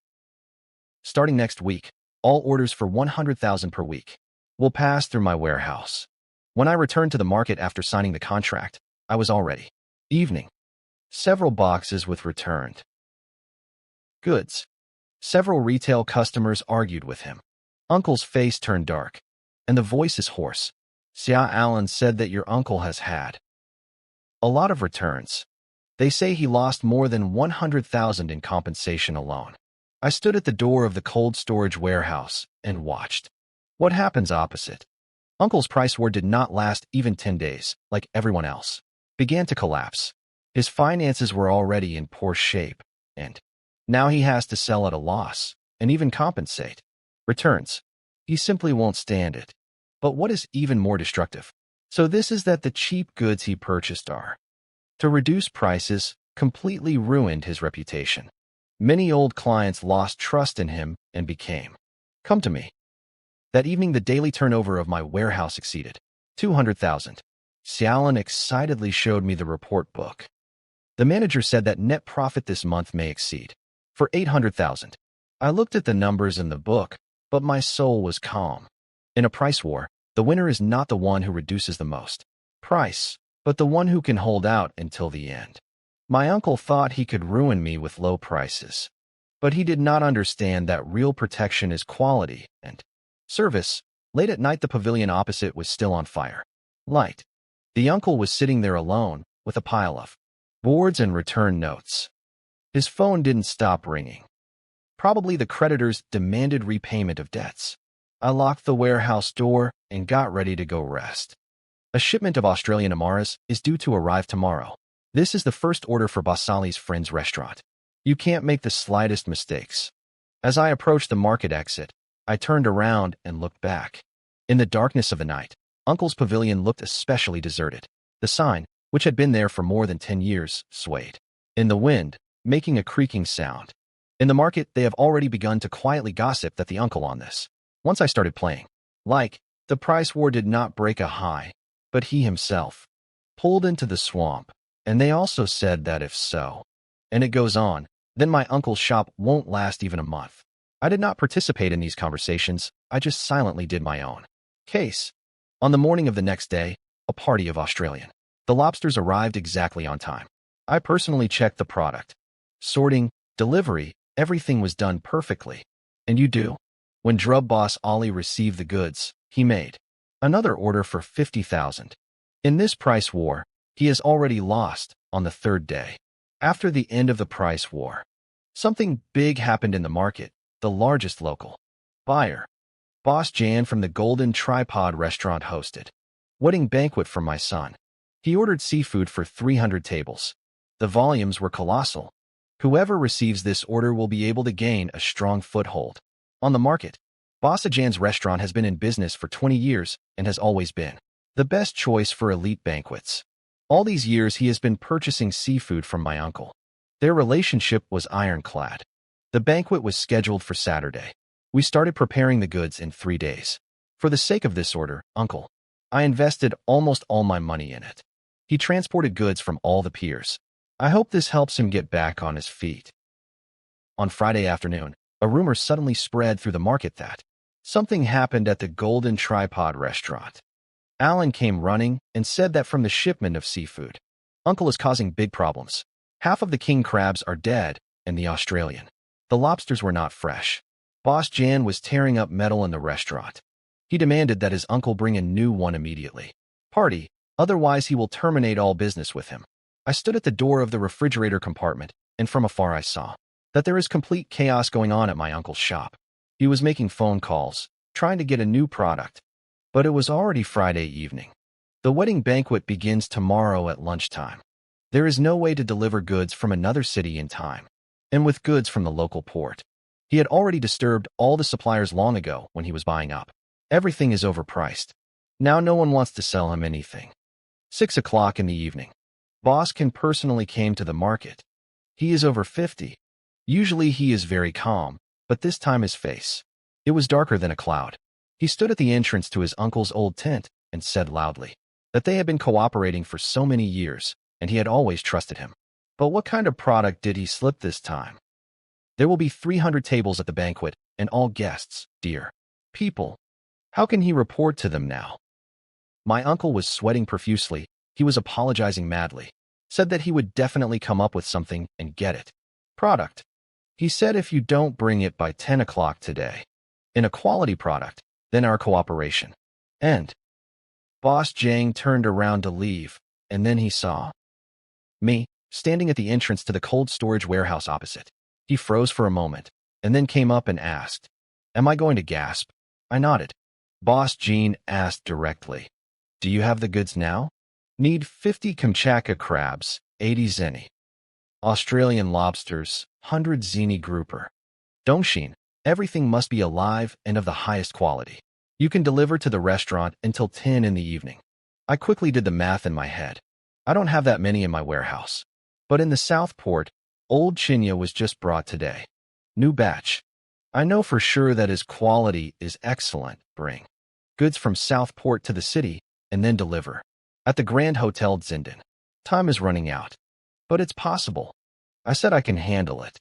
Starting next week, all orders for 100,000 per week will pass through my warehouse. When I returned to the market after signing the contract, I was already evening. Several boxes with returned goods. Several retail customers argued with him. Uncle's face turned dark, and the voice is hoarse. Sia Allen said that your uncle has had a lot of returns. They say he lost more than 100,000 in compensation alone. I stood at the door of the cold storage warehouse and watched what happens opposite. Uncle's price war did not last even 10 days, like everyone else. Began to collapse. His finances were already in poor shape, and now he has to sell at a loss and even compensate returns. He simply won't stand it. But what is even more destructive? So this is that the cheap goods he purchased are to reduce prices, completely ruined his reputation. Many old clients lost trust in him and became come to me. That evening, the daily turnover of my warehouse exceeded 200,000. Xiaolin excitedly showed me the report book. The manager said that net profit this month may exceed for 800,000. I looked at the numbers in the book, but my soul was calm. In a price war, the winner is not the one who reduces the most price, but the one who can hold out until the end. My uncle thought he could ruin me with low prices, but he did not understand that real protection is quality and service. Late at night, the pavilion opposite was still on fire. Light. The uncle was sitting there alone with a pile of boards and return notes. His phone didn't stop ringing. Probably the creditors demanded repayment of debts. I locked the warehouse door and got ready to go rest. A shipment of Australian Amaras is due to arrive tomorrow. This is the first order for Basali's friend's restaurant. You can't make the slightest mistakes. As I approached the market exit, I turned around and looked back. In the darkness of the night, Uncle's pavilion looked especially deserted. The sign, which had been there for more than 10 years, swayed in the wind, making a creaking sound. In the market, they have already begun to quietly gossip that the uncle on this. Once I started playing, the price war did not break a high, but he himself pulled into the swamp, and they also said that if so, and it goes on, then my uncle's shop won't last even a month. I did not participate in these conversations, I just silently did my own. Case. On the morning of the next day, a party of Australian. The lobsters arrived exactly on time. I personally checked the product. Sorting, delivery, everything was done perfectly. And you do? When Drub boss Ollie received the goods, he made another order for 50,000. In this price war, he has already lost on the third day. After the end of the price war, something big happened in the market. The largest local buyer, Boss Jan from the Golden Tripod restaurant, hosted wedding banquet for my son. He ordered seafood for 300 tables. The volumes were colossal. Whoever receives this order will be able to gain a strong foothold on the market. Boss Jan's restaurant has been in business for 20 years and has always been the best choice for elite banquets. All these years he has been purchasing seafood from my uncle. Their relationship was ironclad. The banquet was scheduled for Saturday. We started preparing the goods in 3 days. For the sake of this order, Uncle, I invested almost all my money in it. He transported goods from all the piers. I hope this helps him get back on his feet. On Friday afternoon, a rumor suddenly spread through the market that something happened at the Golden Tripod restaurant. Alan came running and said that from the shipment of seafood, Uncle is causing big problems. Half of the king crabs are dead, and the Australian. The lobsters were not fresh. Boss Jan was tearing up metal in the restaurant. He demanded that his uncle bring a new one immediately. Party, otherwise he will terminate all business with him. I stood at the door of the refrigerator compartment, and from afar I saw that there is complete chaos going on at my uncle's shop. He was making phone calls, trying to get a new product. But it was already Friday evening. The wedding banquet begins tomorrow at lunchtime. There is no way to deliver goods from another city in time, and with goods from the local port. He had already disturbed all the suppliers long ago when he was buying up. Everything is overpriced. Now no one wants to sell him anything. 6 o'clock in the evening. Boss Can personally came to the market. He is over 50. Usually he is very calm, but this time his face. It was darker than a cloud. He stood at the entrance to his uncle's old tent and said loudly that they had been cooperating for so many years, and he had always trusted him. But what kind of product did he slip this time? There will be 300 tables at the banquet, and all guests, dear people. How can he report to them now? My uncle was sweating profusely. He was apologizing madly. Said that he would definitely come up with something and get it. Product. He said if you don't bring it by 10 o'clock today, in a quality product, then our cooperation. End. Boss Jang turned around to leave, and then he saw me, standing at the entrance to the cold storage warehouse opposite. He froze for a moment, and then came up and asked, "Am I going to gasp?" I nodded. Boss Jean asked directly, "Do you have the goods now?" Need 50 Kamchatka crabs, 80 zeni. Australian lobsters, 100 zeni grouper. Dongshin, everything must be alive and of the highest quality. You can deliver to the restaurant until 10 in the evening. I quickly did the math in my head. I don't have that many in my warehouse. But in the South Port, old Chinya was just brought today. New batch. I know for sure that his quality is excellent. Bring goods from South Port to the city, and then deliver. At the Grand Hotel Zindan. Time is running out. But it's possible. I said I can handle it.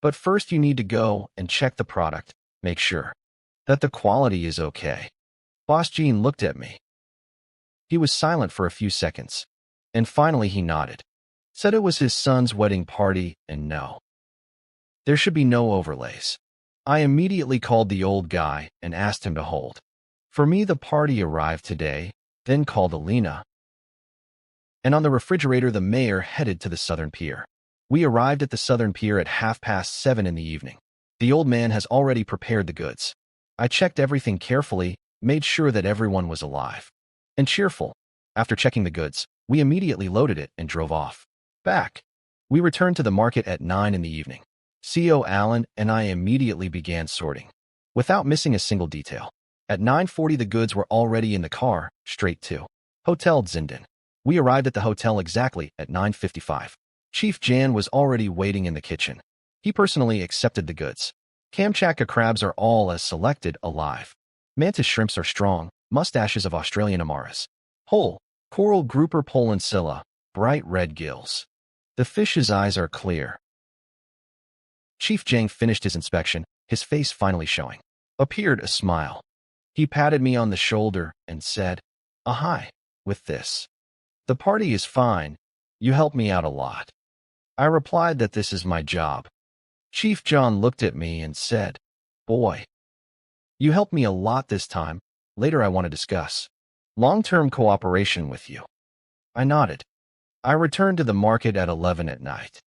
But first you need to go and check the product, make sure that the quality is okay. Boss Jean looked at me. He was silent for a few seconds, and finally he nodded. Said it was his son's wedding party, and no. There should be no overlays. I immediately called the old guy and asked him to hold. For me, the party arrived today, then called Alina. And on the refrigerator, the mayor headed to the Southern Pier. We arrived at the Southern Pier at 7:30 in the evening. The old man has already prepared the goods. I checked everything carefully, made sure that everyone was alive and cheerful. After checking the goods, we immediately loaded it and drove off. Back. We returned to the market at 9 in the evening. CO Allen and I immediately began sorting, without missing a single detail. At 9:40 the goods were already in the car, straight to Hotel Zindan. We arrived at the hotel exactly at 9:55. Chief Jan was already waiting in the kitchen. He personally accepted the goods. Kamchatka crabs are all as selected alive. Mantis shrimps are strong, mustaches of Australian amaras. Whole, coral grouper Polencilla, bright red gills. The fish's eyes are clear. Chief Jang finished his inspection, his face finally showing. Appeared a smile. He patted me on the shoulder and said, "Hi, with this. The party is fine. You help me out a lot." I replied that this is my job. Chief John looked at me and said, "Boy, you helped me a lot this time. Later I want to discuss long-term cooperation with you." I nodded. I returned to the market at 11 at night.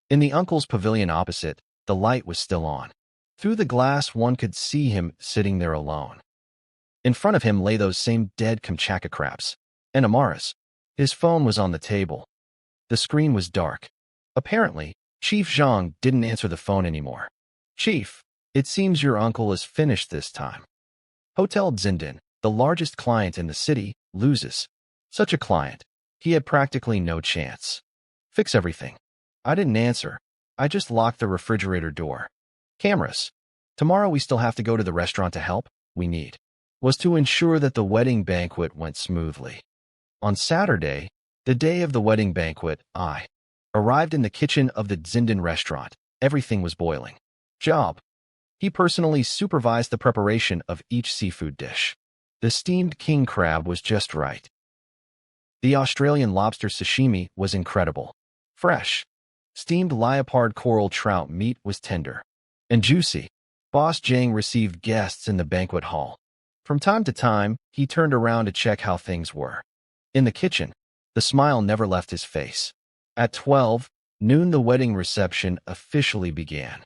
In the uncle's pavilion opposite, the light was still on. Through the glass one could see him sitting there alone. In front of him lay those same dead Kamchatka crabs and Amaras. His phone was on the table. The screen was dark. Apparently, Chief Zhang didn't answer the phone anymore. "Chief, it seems your uncle is finished this time. Hotel Zindan, the largest client in the city, loses. Such a client. He had practically no chance. Fix everything." I didn't answer. I just locked the refrigerator door. "Cameras. Tomorrow we still have to go to the restaurant to help. We need." Was to ensure that the wedding banquet went smoothly. On Saturday, the day of the wedding banquet, I arrived in the kitchen of the Zindan restaurant. Everything was boiling. Job. He personally supervised the preparation of each seafood dish. The steamed king crab was just right. The Australian lobster sashimi was incredible. Fresh. Steamed leopard coral trout meat was tender and juicy. Boss Jang received guests in the banquet hall. From time to time, he turned around to check how things were. In the kitchen, the smile never left his face. At 12 noon, the wedding reception officially began.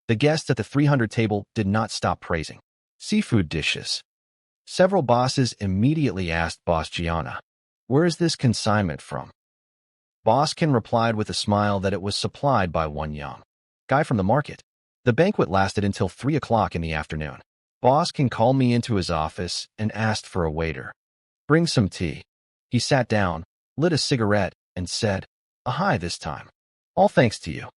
The guests at the 300 table did not stop praising seafood dishes. Several bosses immediately asked Boss Gianna, "Where is this consignment from?" Boss Ken replied with a smile that it was supplied by one young guy from the market. The banquet lasted until 3 o'clock in the afternoon. Boss Ken called me into his office and asked for a waiter. "Bring some tea." He sat down, lit a cigarette, and said, "Hi this time. All thanks to you.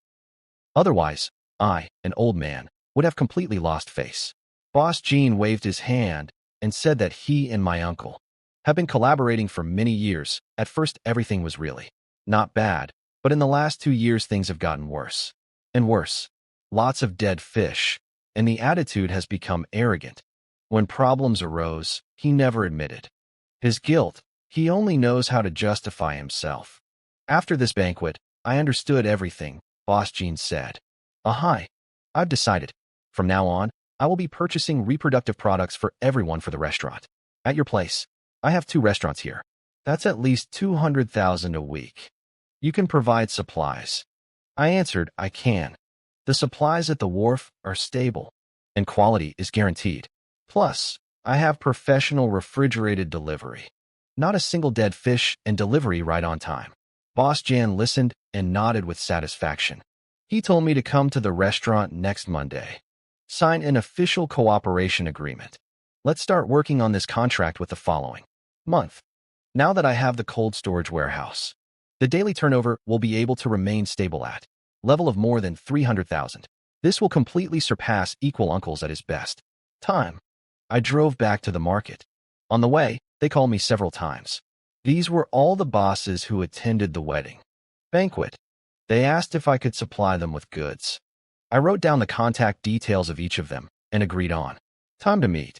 Otherwise, I, an old man, would have completely lost face." Boss Jean waved his hand and said that he and my uncle have been collaborating for many years. At first, everything was really not bad, but in the last 2 years, things have gotten worse and worse. Lots of dead fish, and the attitude has become arrogant. When problems arose, he never admitted his guilt. He only knows how to justify himself. After this banquet, I understood everything, Boss Jean said. "Hi, I've decided. From now on, I will be purchasing reproductive products for everyone for the restaurant. At your place, I have 2 restaurants here. That's at least 200,000 a week. You can provide supplies." I answered, "I can. The supplies at the wharf are stable, and quality is guaranteed. Plus, I have professional refrigerated delivery. Not a single dead fish and delivery right on time." Boss Jan listened and nodded with satisfaction. He told me to come to the restaurant next Monday. Sign an official cooperation agreement. Let's start working on this contract with the following month. Now that I have the cold storage warehouse, the daily turnover will be able to remain stable at level of more than 300,000. This will completely surpass Equal Uncles at his best time. I drove back to the market. On the way, they called me several times. These were all the bosses who attended the wedding banquet. They asked if I could supply them with goods. I wrote down the contact details of each of them and agreed on time to meet.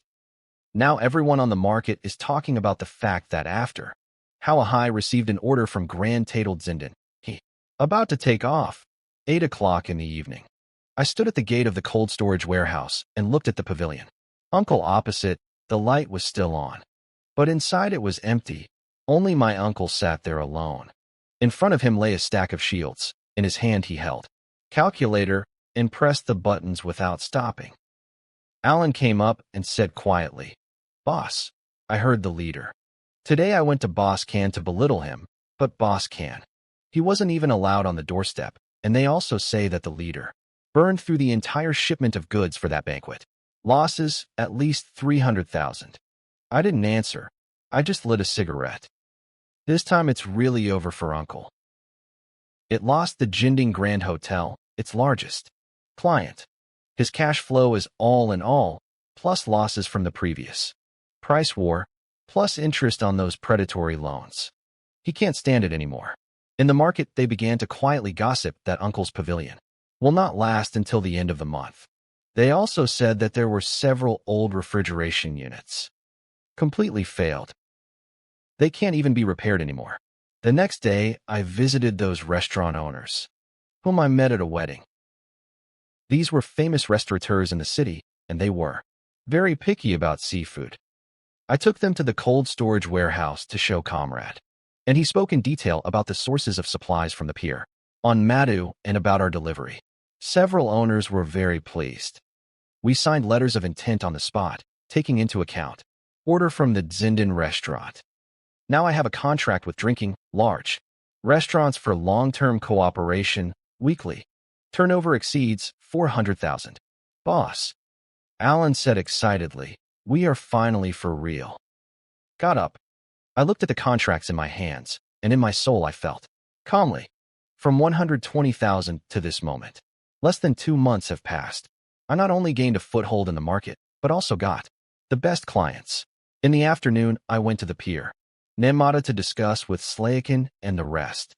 Now everyone on the market is talking about the fact that after Hawahai received an order from Grand Tatel Zindan, he about to take off. 8 o'clock in the evening. I stood at the gate of the cold storage warehouse and looked at the pavilion. Uncle opposite, the light was still on. But inside it was empty. Only my uncle sat there alone. In front of him lay a stack of shields. In his hand he held calculator and pressed the buttons without stopping. Alan came up and said quietly, "Boss." I heard the leader. Today I went to Boss Can to belittle him, but Boss Can. He wasn't even allowed on the doorstep, and they also say that the leader burned through the entire shipment of goods for that banquet. Losses, at least 300,000. I didn't answer. I just lit a cigarette. This time it's really over for Uncle. It lost the Jinding Grand Hotel, its largest client. His cash flow is all in all, plus losses from the previous price war, plus interest on those predatory loans. He can't stand it anymore. In the market, they began to quietly gossip that Uncle's pavilion will not last until the end of the month. They also said that there were several old refrigeration units. Completely failed. They can't even be repaired anymore. The next day, I visited those restaurant owners, whom I met at a wedding. These were famous restaurateurs in the city, and they were very picky about seafood. I took them to the cold storage warehouse to show Comrade, and he spoke in detail about the sources of supplies from the pier on Madu and about our delivery. Several owners were very pleased. We signed letters of intent on the spot, taking into account order from the Zindan restaurant. Now I have a contract with drinking large restaurants for long-term cooperation weekly. Turnover exceeds 400,000. Boss, Alan said excitedly, we are finally for real. Got up. I looked at the contracts in my hands, and in my soul I felt calmly. From 120,000 to this moment, less than 2 months have passed. I not only gained a foothold in the market, but also got the best clients. In the afternoon, I went to the pier, Nemada, to discuss with Slayakin and the rest,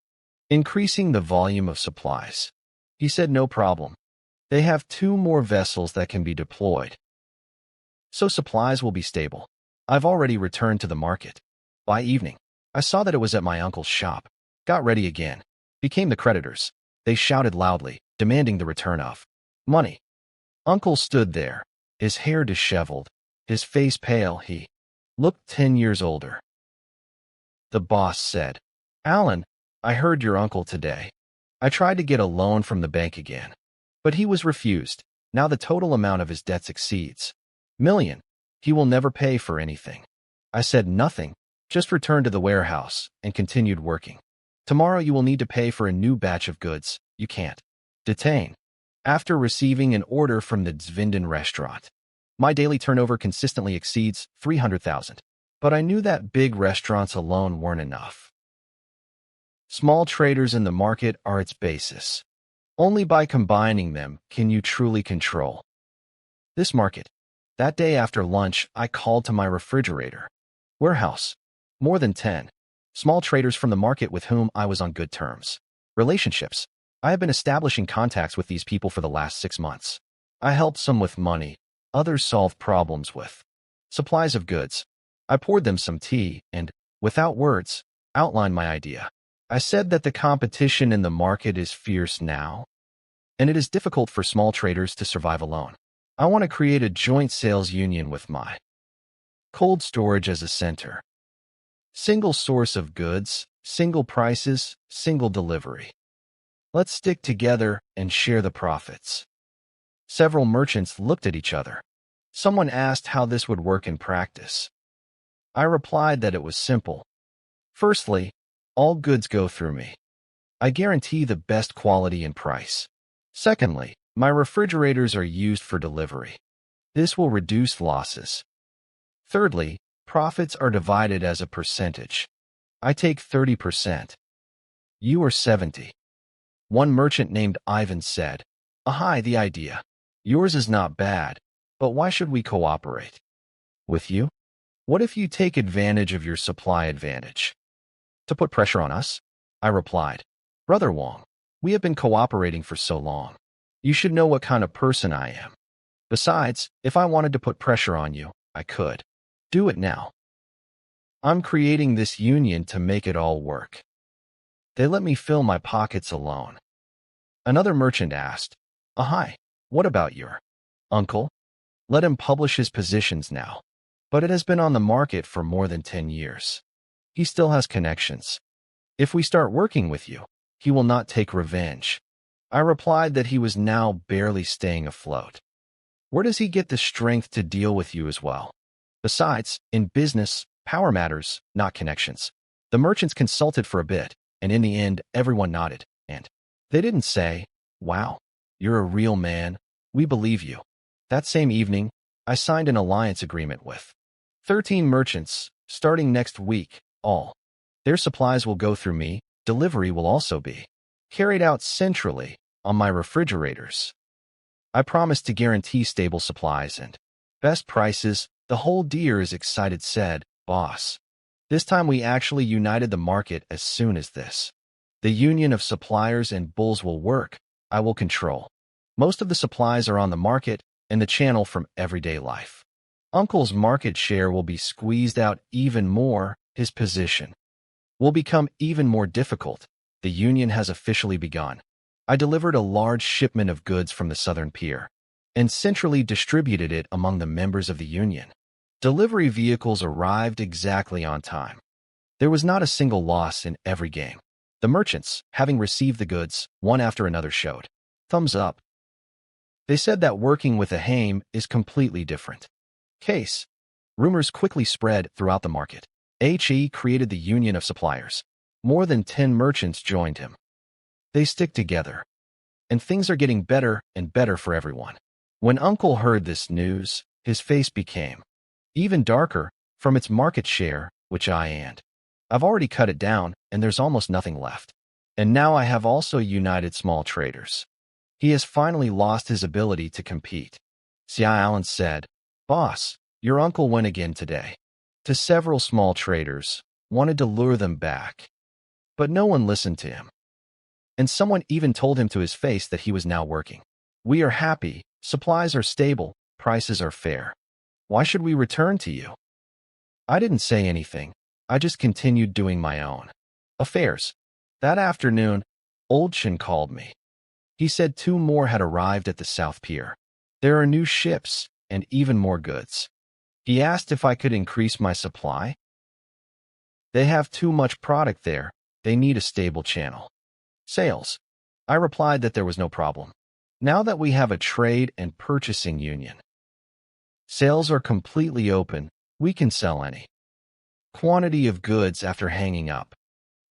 increasing the volume of supplies. He said no problem. They have 2 more vessels that can be deployed, so supplies will be stable. I've already returned to the market. By evening, I saw that it was at my uncle's shop. Got ready again. Became the creditors. They shouted loudly, demanding the return of money. Uncle stood there, his hair disheveled, his face pale. He looked 10 years older. The boss said, Alan, I heard your uncle today. I tried to get a loan from the bank again, but he was refused. Now the total amount of his debts exceeds $1,000,000. He will never pay for anything. I said nothing, just returned to the warehouse and continued working. Tomorrow you will need to pay for a new batch of goods. You can't detain. After receiving an order from the Zvindan restaurant, my daily turnover consistently exceeds 300,000. But I knew that big restaurants alone weren't enough. Small traders in the market are its basis. Only by combining them can you truly control this market. That day after lunch, I called to my refrigerator warehouse. More than 10 small traders from the market with whom I was on good terms. Relationships. I have been establishing contacts with these people for the last 6 months. I helped some with money, others solved problems with supplies of goods. I poured them some tea and, without words, outlined my idea. I said that the competition in the market is fierce now, and it is difficult for small traders to survive alone. I want to create a joint sales union with my cold storage as a center. Single source of goods, single prices, single delivery. Let's stick together and share the profits. Several merchants looked at each other. Someone asked how this would work in practice. I replied that it was simple. Firstly, all goods go through me. I guarantee the best quality and price. Secondly, my refrigerators are used for delivery. This will reduce losses. Thirdly, profits are divided as a percentage. I take 30%. You are 70%. One merchant named Ivan said, Ahai, the idea. Yours is not bad, but why should we cooperate with you? What if you take advantage of your supply advantage to put pressure on us? I replied, Brother Wong, we have been cooperating for so long. You should know what kind of person I am. Besides, if I wanted to put pressure on you, I could do it now. I'm creating this union to make it all work. They let me fill my pockets alone. Another merchant asked, Ahai, what about your uncle? Let him publish his positions now. But it has been on the market for more than 10 years. He still has connections. If we start working with you, he will not take revenge. I replied that he was now barely staying afloat. Where does he get the strength to deal with you as well? Besides, in business, power matters, not connections. The merchants consulted for a bit, and in the end, everyone nodded, and they didn't say, Wow, you're a real man, we believe you. That same evening, I signed an alliance agreement with 13 merchants, starting next week, all. Their supplies will go through me, delivery will also be carried out centrally on my refrigerators. I promise to guarantee stable supplies and best prices. The whole deer is excited said, Boss. This time we actually united the market as soon as this. The union of suppliers and bulls will work. I will control. Most of the supplies are on the market, and the channel from everyday life. Uncle's market share will be squeezed out even more. His position will become even more difficult. The union has officially begun. I delivered a large shipment of goods from the southern pier and centrally distributed it among the members of the union. Delivery vehicles arrived exactly on time. There was not a single loss in every game. The merchants, having received the goods, one after another showed thumbs up. They said that working with a Haim is completely different. Case. Rumors quickly spread throughout the market. He created the union of suppliers. More than 10 merchants joined him. They stick together. And things are getting better and better for everyone. When Uncle heard this news, his face became even darker from its market share, which I've already cut it down, and there's almost nothing left. And now I have also united small traders. He has finally lost his ability to compete. C.I. Allen said, "Boss, your uncle went again today." To several small traders, wanted to lure them back. But no one listened to him. And someone even told him to his face that he was now working. "We are happy, supplies are stable, prices are fair. Why should we return to you?" I didn't say anything. I just continued doing my own affairs. That afternoon, Old Chin called me. He said 2 more had arrived at the South Pier. There are new ships and even more goods. He asked if I could increase my supply. They have too much product there. They need a stable channel. Sales. I replied that there was no problem. Now that we have a trade and purchasing union, sales are completely open. We can sell any quantity of goods after hanging up.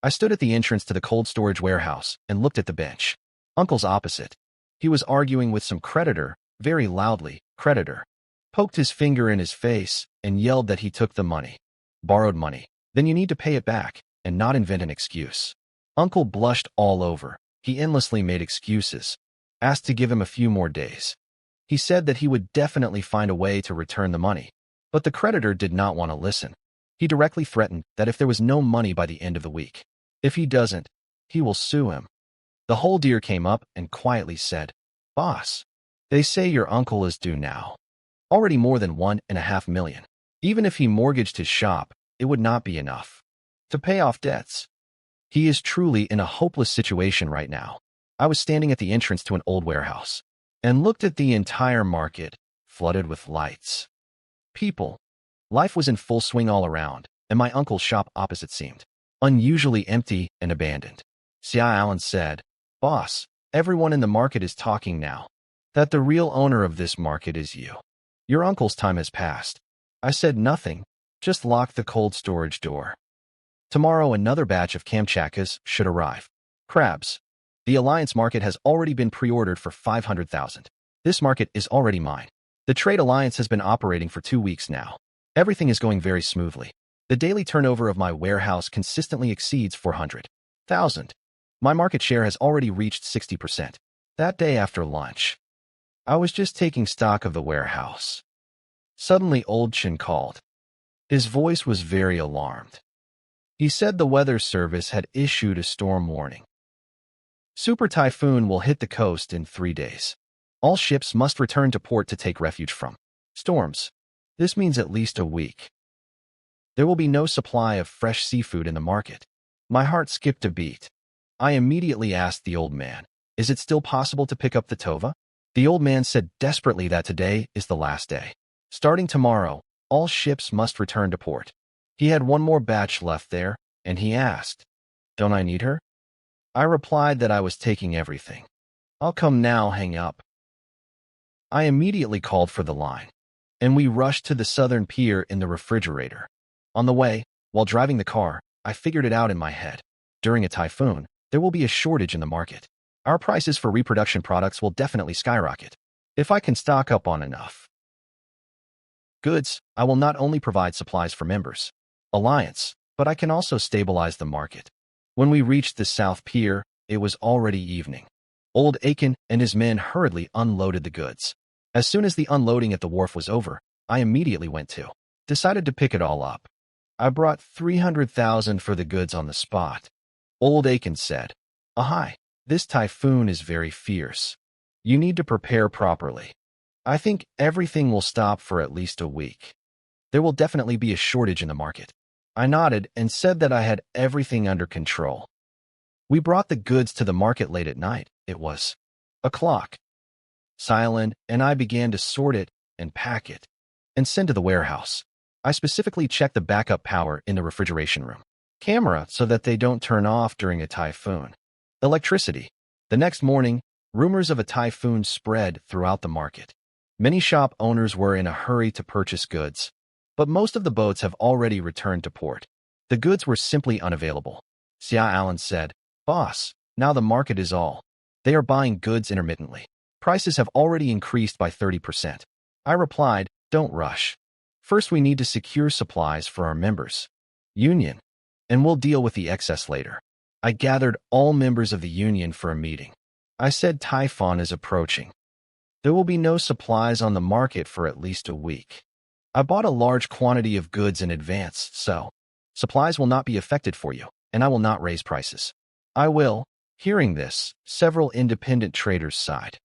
I stood at the entrance to the cold storage warehouse and looked at the bench. Uncle's opposite. He was arguing with some creditor, very loudly. Creditor poked his finger in his face and yelled that he took the money. Borrowed money. Then you need to pay it back and not invent an excuse. Uncle blushed all over. He endlessly made excuses. Asked to give him a few more days. He said that he would definitely find a way to return the money. But the creditor did not want to listen. He directly threatened that if there was no money by the end of the week, if he doesn't, he will sue him. The whole deer came up and quietly said, "Boss, they say your uncle is due now. Already more than 1.5 million. Even if he mortgaged his shop, it would not be enough to pay off debts. He is truly in a hopeless situation right now." I was standing at the entrance to an old warehouse and looked at the entire market, flooded with lights. People. Life was in full swing all around, and my uncle's shop opposite seemed unusually empty and abandoned. C.I. Allen said, "Boss, everyone in the market is talking now that the real owner of this market is you. Your uncle's time has passed." I said nothing, just locked the cold storage door. Tomorrow another batch of Kamchakas should arrive. Crabs. The Alliance market has already been pre-ordered for 500,000. This market is already mine. The Trade Alliance has been operating for 2 weeks now. Everything is going very smoothly. The daily turnover of my warehouse consistently exceeds 400,000. My market share has already reached 60%. That day after lunch, I was just taking stock of the warehouse. Suddenly Old Chin called. His voice was very alarmed. He said the weather service had issued a storm warning. Super typhoon will hit the coast in 3 days. All ships must return to port to take refuge from storms. This means at least a week. There will be no supply of fresh seafood in the market. My heart skipped a beat. I immediately asked the old man, "Is it still possible to pick up the Tova?" The old man said desperately that today is the last day. Starting tomorrow, all ships must return to port. He had one more batch left there, and he asked, "Don't I need her?" I replied that I was taking everything. "I'll come now, hang up." I immediately called for the line, and we rushed to the southern pier in the refrigerator. On the way, while driving the car, I figured it out in my head. During a typhoon, there will be a shortage in the market. Our prices for reproduction products will definitely skyrocket. If I can stock up on enough goods, I will not only provide supplies for members Alliance, but I can also stabilize the market. When we reached the South Pier, it was already evening. Old Aiken and his men hurriedly unloaded the goods. As soon as the unloading at the wharf was over, I immediately decided to pick it all up. I brought 300,000 for the goods on the spot. Old Aiken said, "Ahai, this typhoon is very fierce. You need to prepare properly." I think everything will stop for at least a week. There will definitely be a shortage in the market. I nodded and said that I had everything under control. We brought the goods to the market late at night. It was o'clock. Silent and I began to sort it and pack it and send to the warehouse. I specifically checked the backup power in the refrigeration room. Camera so that they don't turn off during a typhoon. Electricity. The next morning, rumors of a typhoon spread throughout the market. Many shop owners were in a hurry to purchase goods, but most of the boats have already returned to port. The goods were simply unavailable. Sia Allen said, "Boss, now the market is all. They are buying goods intermittently. Prices have already increased by 30%. I replied, "Don't rush. First, we need to secure supplies for our members' union, and we'll deal with the excess later." I gathered all members of the union for a meeting. I said typhoon is approaching. There will be no supplies on the market for at least a week. I bought a large quantity of goods in advance, so supplies will not be affected for you, and I will not raise prices. I will. Hearing this, several independent traders sighed,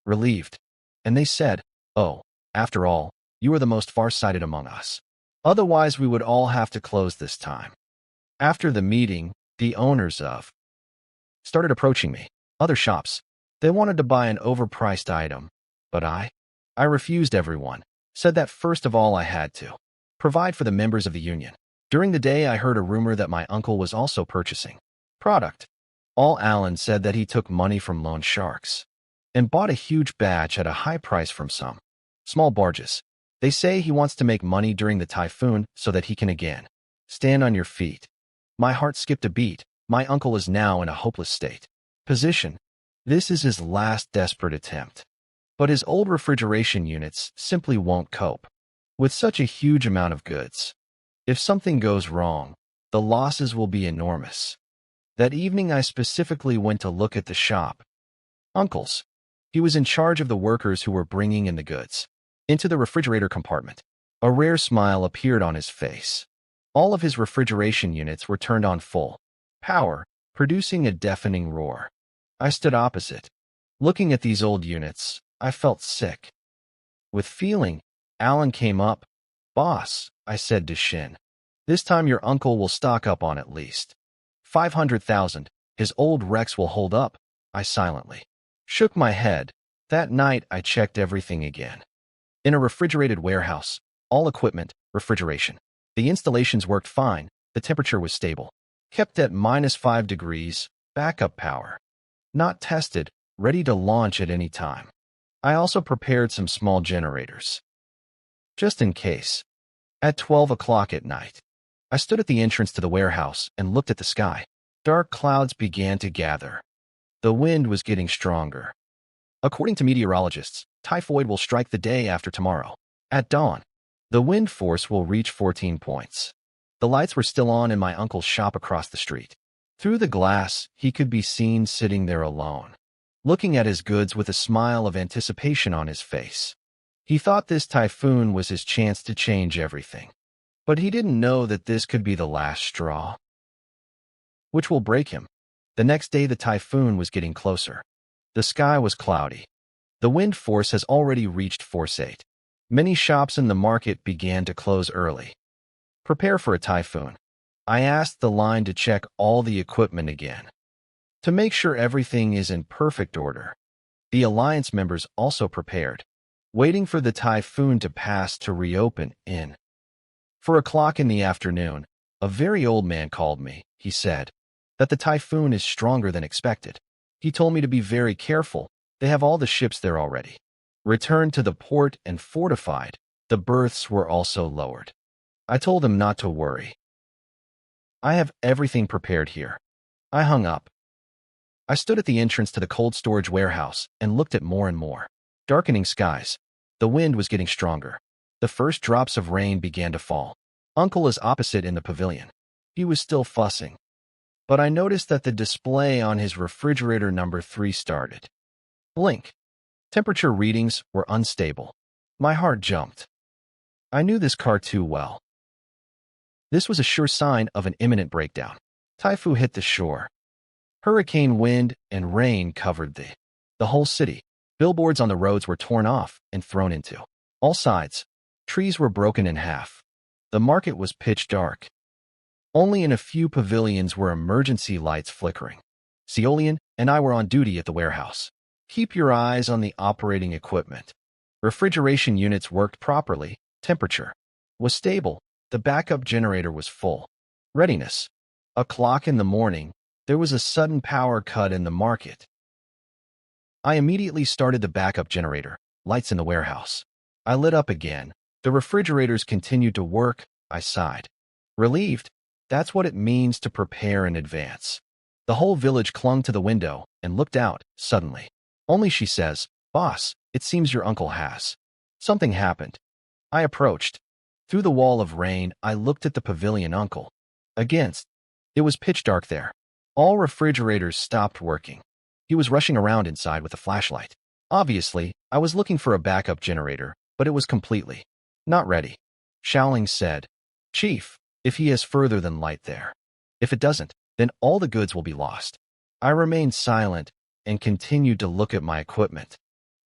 relieved, and they said, "Oh, after all, you are the most far-sighted among us. Otherwise, we would all have to close this time." After the meeting, the owners of started approaching me. Other shops. They wanted to buy an overpriced item, but I refused everyone. Said that first of all I had to provide for the members of the union. During the day, I heard a rumor that my uncle was also purchasing product. All Allen said that he took money from loan sharks and bought a huge batch at a high price from some small barges. They say he wants to make money during the typhoon so that he can again stand on your feet. My heart skipped a beat. My uncle is now in a hopeless position. This is his last desperate attempt. But his old refrigeration units simply won't cope with such a huge amount of goods. If something goes wrong, the losses will be enormous. That evening, I specifically went to look at the shop. Uncle's. He was in charge of the workers who were bringing in the goods into the refrigerator compartment. A rare smile appeared on his face. All of his refrigeration units were turned on full power, producing a deafening roar. I stood opposite. Looking at these old units, I felt sick. With feeling, Alan came up. "Boss," I said to Shin, "this time your uncle will stock up on at least 500,000. His old Rex will hold up." I silently shook my head. That night, I checked everything again. In a refrigerated warehouse, all equipment, refrigeration. The installations worked fine. The temperature was stable. Kept at -5 degrees, backup power. Not tested, ready to launch at any time. I also prepared some small generators, just in case. At 12 o'clock at night, I stood at the entrance to the warehouse and looked at the sky. Dark clouds began to gather. The wind was getting stronger. According to meteorologists, typhoid will strike the day after tomorrow. At dawn, the wind force will reach 14 points. The lights were still on in my uncle's shop across the street. Through the glass, he could be seen sitting there alone, looking at his goods with a smile of anticipation on his face. He thought this typhoon was his chance to change everything. But he didn't know that this could be the last straw, which will break him. The next day, the typhoon was getting closer. The sky was cloudy. The wind force has already reached force 8. Many shops in the market began to close early. Prepare for a typhoon. I asked the line to check all the equipment again, to make sure everything is in perfect order. The Alliance members also prepared, waiting for the typhoon to pass to reopen in. 4 o'clock in the afternoon, a very old man called me. He said that the typhoon is stronger than expected. He told me to be very careful. They have all the ships there already returned to the port and fortified. The berths were also lowered. I told him not to worry. I have everything prepared here. I hung up. I stood at the entrance to the cold storage warehouse and looked at more and more darkening skies. The wind was getting stronger. The first drops of rain began to fall. Uncle is opposite in the pavilion. He was still fussing. But I noticed that the display on his refrigerator number 3 started blink. Temperature readings were unstable. My heart jumped. I knew this car too well. This was a sure sign of an imminent breakdown. Typhoon hit the shore. Hurricane wind and rain covered the whole city. Billboards on the roads were torn off and thrown into all sides. Trees were broken in half. The market was pitch dark. Only in a few pavilions were emergency lights flickering. Ceolian and I were on duty at the warehouse. Keep your eyes on the operating equipment. Refrigeration units worked properly. Temperature was stable. The backup generator was full. Readiness. O'clock in the morning, there was a sudden power cut in the market. I immediately started the backup generator. Lights in the warehouse. I lit up again. The refrigerators continued to work. I sighed. Relieved. That's what it means to prepare in advance. The whole village clung to the window and looked out, suddenly. Only she says, "Boss, it seems your uncle has." Something happened. I approached. Through the wall of rain, I looked at the pavilion uncle. Against. It was pitch dark there. All refrigerators stopped working. He was rushing around inside with a flashlight. Obviously, I was looking for a backup generator, but it was completely not ready. Shaoling said, "Chief, if he has further than light there. If it doesn't, then all the goods will be lost." I remained silent and continued to look at my equipment.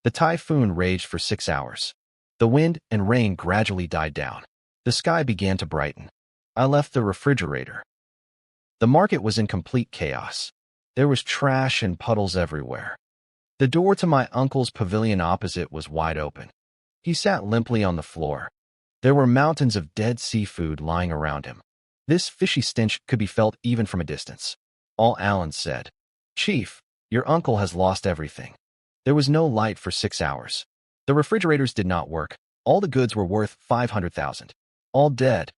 The typhoon raged for 6 hours. The wind and rain gradually died down. The sky began to brighten. I left the refrigerator. The market was in complete chaos. There was trash and puddles everywhere. The door to my uncle's pavilion opposite was wide open. He sat limply on the floor. There were mountains of dead seafood lying around him. This fishy stench could be felt even from a distance. All Alan said, "Chief, your uncle has lost everything." There was no light for 6 hours. The refrigerators did not work. All the goods were worth 500,000. All dead.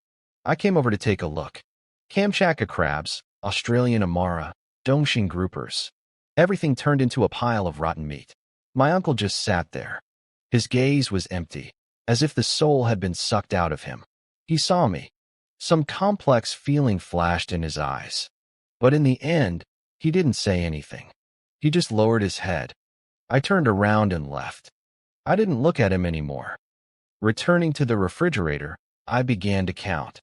I came over to take a look. Kamchatka crabs, Australian amara, Dongxing groupers. Everything turned into a pile of rotten meat. My uncle just sat there. His gaze was empty, as if the soul had been sucked out of him. He saw me. Some complex feeling flashed in his eyes. But in the end, he didn't say anything. He just lowered his head. I turned around and left. I didn't look at him anymore. Returning to the refrigerator, I began to count.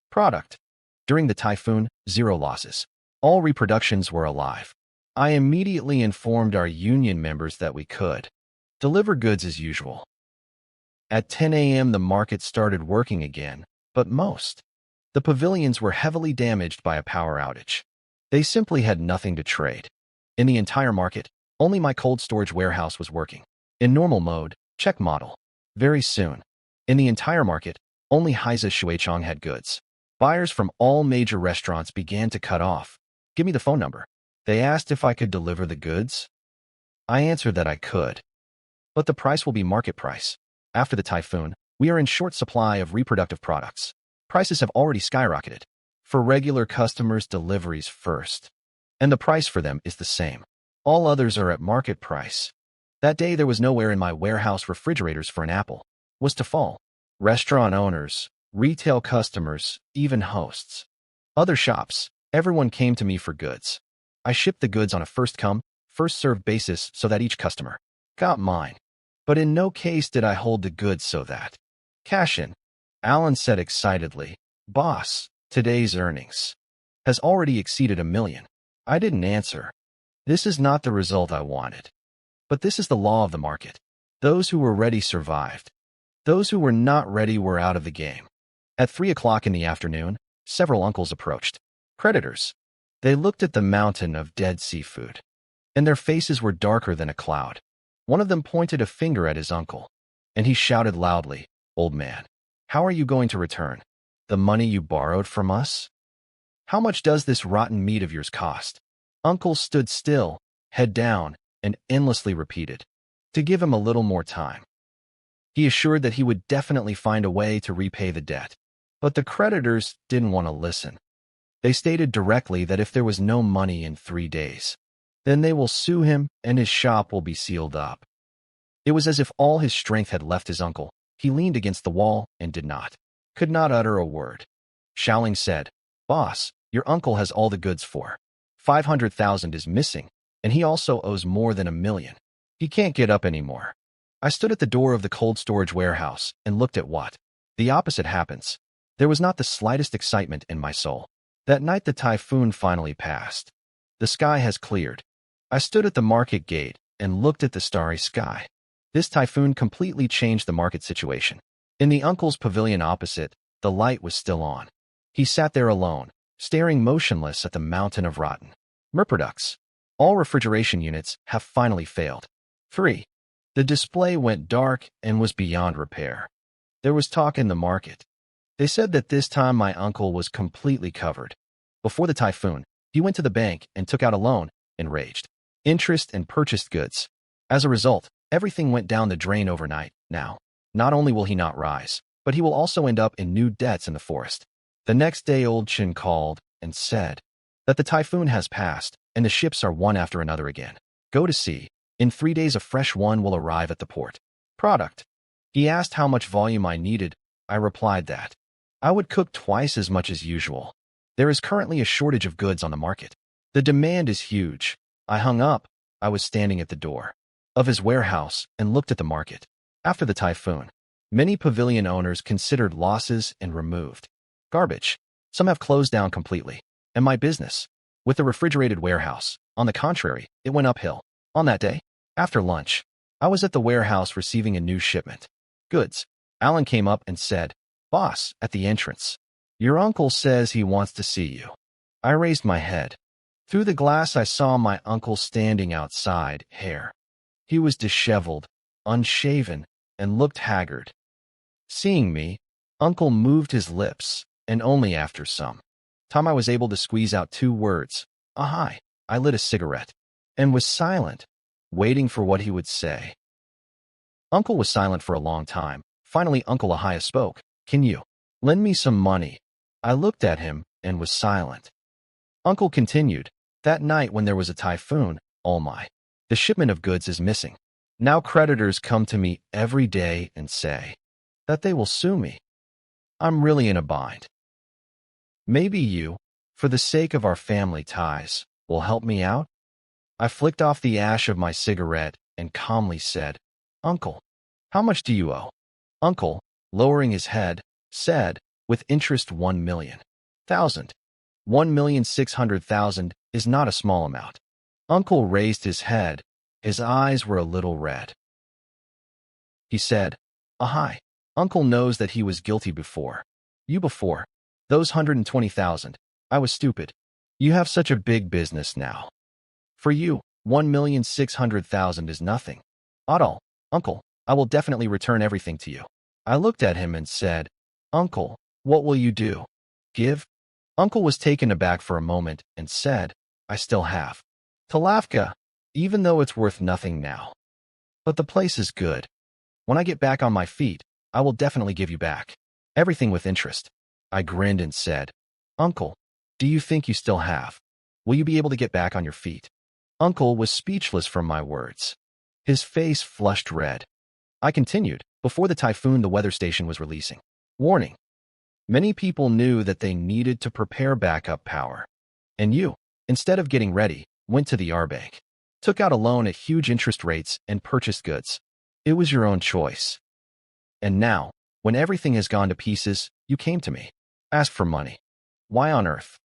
Product. During the typhoon, 0 losses. All reproductions were alive. I immediately informed our union members that we could deliver goods as usual. At 10 a.m. the market started working again, but the pavilions were heavily damaged by a power outage. They simply had nothing to trade. In the entire market, only my cold storage warehouse was working. In normal mode, check model. Very soon. In the entire market, only Haiza Shuichong had goods. Buyers from all major restaurants began to cut off. "Give me the phone number." They asked if I could deliver the goods. I answered that I could. But the price will be market price. After the typhoon, we are in short supply of reproductive products. Prices have already skyrocketed. For regular customers, deliveries first. And the price for them is the same. All others are at market price. That day there was nowhere in my warehouse refrigerators for an apple. Was to fall. Restaurant owners, retail customers, even hosts. Other shops, everyone came to me for goods. I shipped the goods on a first-come, first-served basis so that each customer got mine. But in no case did I hold the goods so that cash in. Alan said excitedly, "Boss, today's earnings has already exceeded 1 million. I didn't answer. This is not the result I wanted. But this is the law of the market. Those who were ready survived. Those who were not ready were out of the game. At 3 o'clock in the afternoon, several uncles approached. Creditors. They looked at the mountain of dead seafood, and their faces were darker than a cloud. One of them pointed a finger at his uncle, and he shouted loudly, "Old man, how are you going to return the money you borrowed from us? How much does this rotten meat of yours cost?" Uncle stood still, head down, and endlessly repeated, to give him a little more time. He assured that he would definitely find a way to repay the debt. But the creditors didn't want to listen. They stated directly that if there was no money in 3 days, then they will sue him and his shop will be sealed up. It was as if all his strength had left his uncle. He leaned against the wall and could not utter a word. Shaoling said, "Boss, your uncle has all the goods for 500,000 is missing, and he also owes more than 1 million. He can't get up anymore." I stood at the door of the cold storage warehouse and looked at what the opposite happens. There was not the slightest excitement in my soul. That night the typhoon finally passed. The sky has cleared. I stood at the market gate, and looked at the starry sky. This typhoon completely changed the market situation. In the uncle's pavilion opposite, the light was still on. He sat there alone, staring motionless at the mountain of rotten products. All refrigeration units have finally failed. 3. The display went dark and was beyond repair. There was talk in the market. They said that this time my uncle was completely covered. Before the typhoon, he went to the bank and took out a loan, enraged interest, and purchased goods. As a result, everything went down the drain overnight. Now, not only will he not rise, but he will also end up in new debts in the forest. The next day, old Chin called and said that the typhoon has passed and the ships are one after another again. Go to sea. In 3 days, a fresh one will arrive at the port. Product. He asked how much volume I needed. I replied that I would cook twice as much as usual. There is currently a shortage of goods on the market. The demand is huge. I hung up. I was standing at the door of his warehouse and looked at the market. After the typhoon, many pavilion owners considered losses and removed garbage. Some have closed down completely. And my business, with the refrigerated warehouse, on the contrary, it went uphill. On that day, after lunch, I was at the warehouse receiving a new shipment. Goods. Alan came up and said, "Boss," at the entrance, "your uncle says he wants to see you." I raised my head. Through the glass, I saw my uncle standing outside, hair. He was disheveled, unshaven, and looked haggard. Seeing me, Uncle moved his lips, and only after some time I was able to squeeze out 2 words, "Hi." I lit a cigarette and was silent, waiting for what he would say. Uncle was silent for a long time. Finally, Uncle Ahia spoke. "Can you lend me some money?" I looked at him and was silent. Uncle continued, "That night when there was a typhoon, the shipment of goods is missing. Now creditors come to me every day and say that they will sue me. I'm really in a bind. Maybe you, for the sake of our family ties, will help me out?" I flicked off the ash of my cigarette and calmly said, "Uncle, how much do you owe?" Uncle, lowering his head, said, "With interest, 1,000,000. 1,600,000 is not a small amount." Uncle raised his head. His eyes were a little red. He said, "Hi." Uncle knows that he was guilty before. Before. Those 120,000. I was stupid. You have such a big business now. For you, 1,600,000 is nothing. At all. Uncle, I will definitely return everything to you. I looked at him and said, "Uncle, what will you do? Give?" Uncle was taken aback for a moment and said, "I still have Talafka, even though it's worth nothing now. But the place is good. When I get back on my feet, I will definitely give you back everything with interest." I grinned and said, "Uncle, do you think you still have? Will you be able to get back on your feet?" Uncle was speechless from my words. His face flushed red. I continued, "Before the typhoon, the weather station was releasing warning. Many people knew that they needed to prepare backup power. And you, instead of getting ready, went to the R bank, took out a loan at huge interest rates, and purchased goods. It was your own choice. And now, when everything has gone to pieces, you came to me, asked for money. Why on earth?"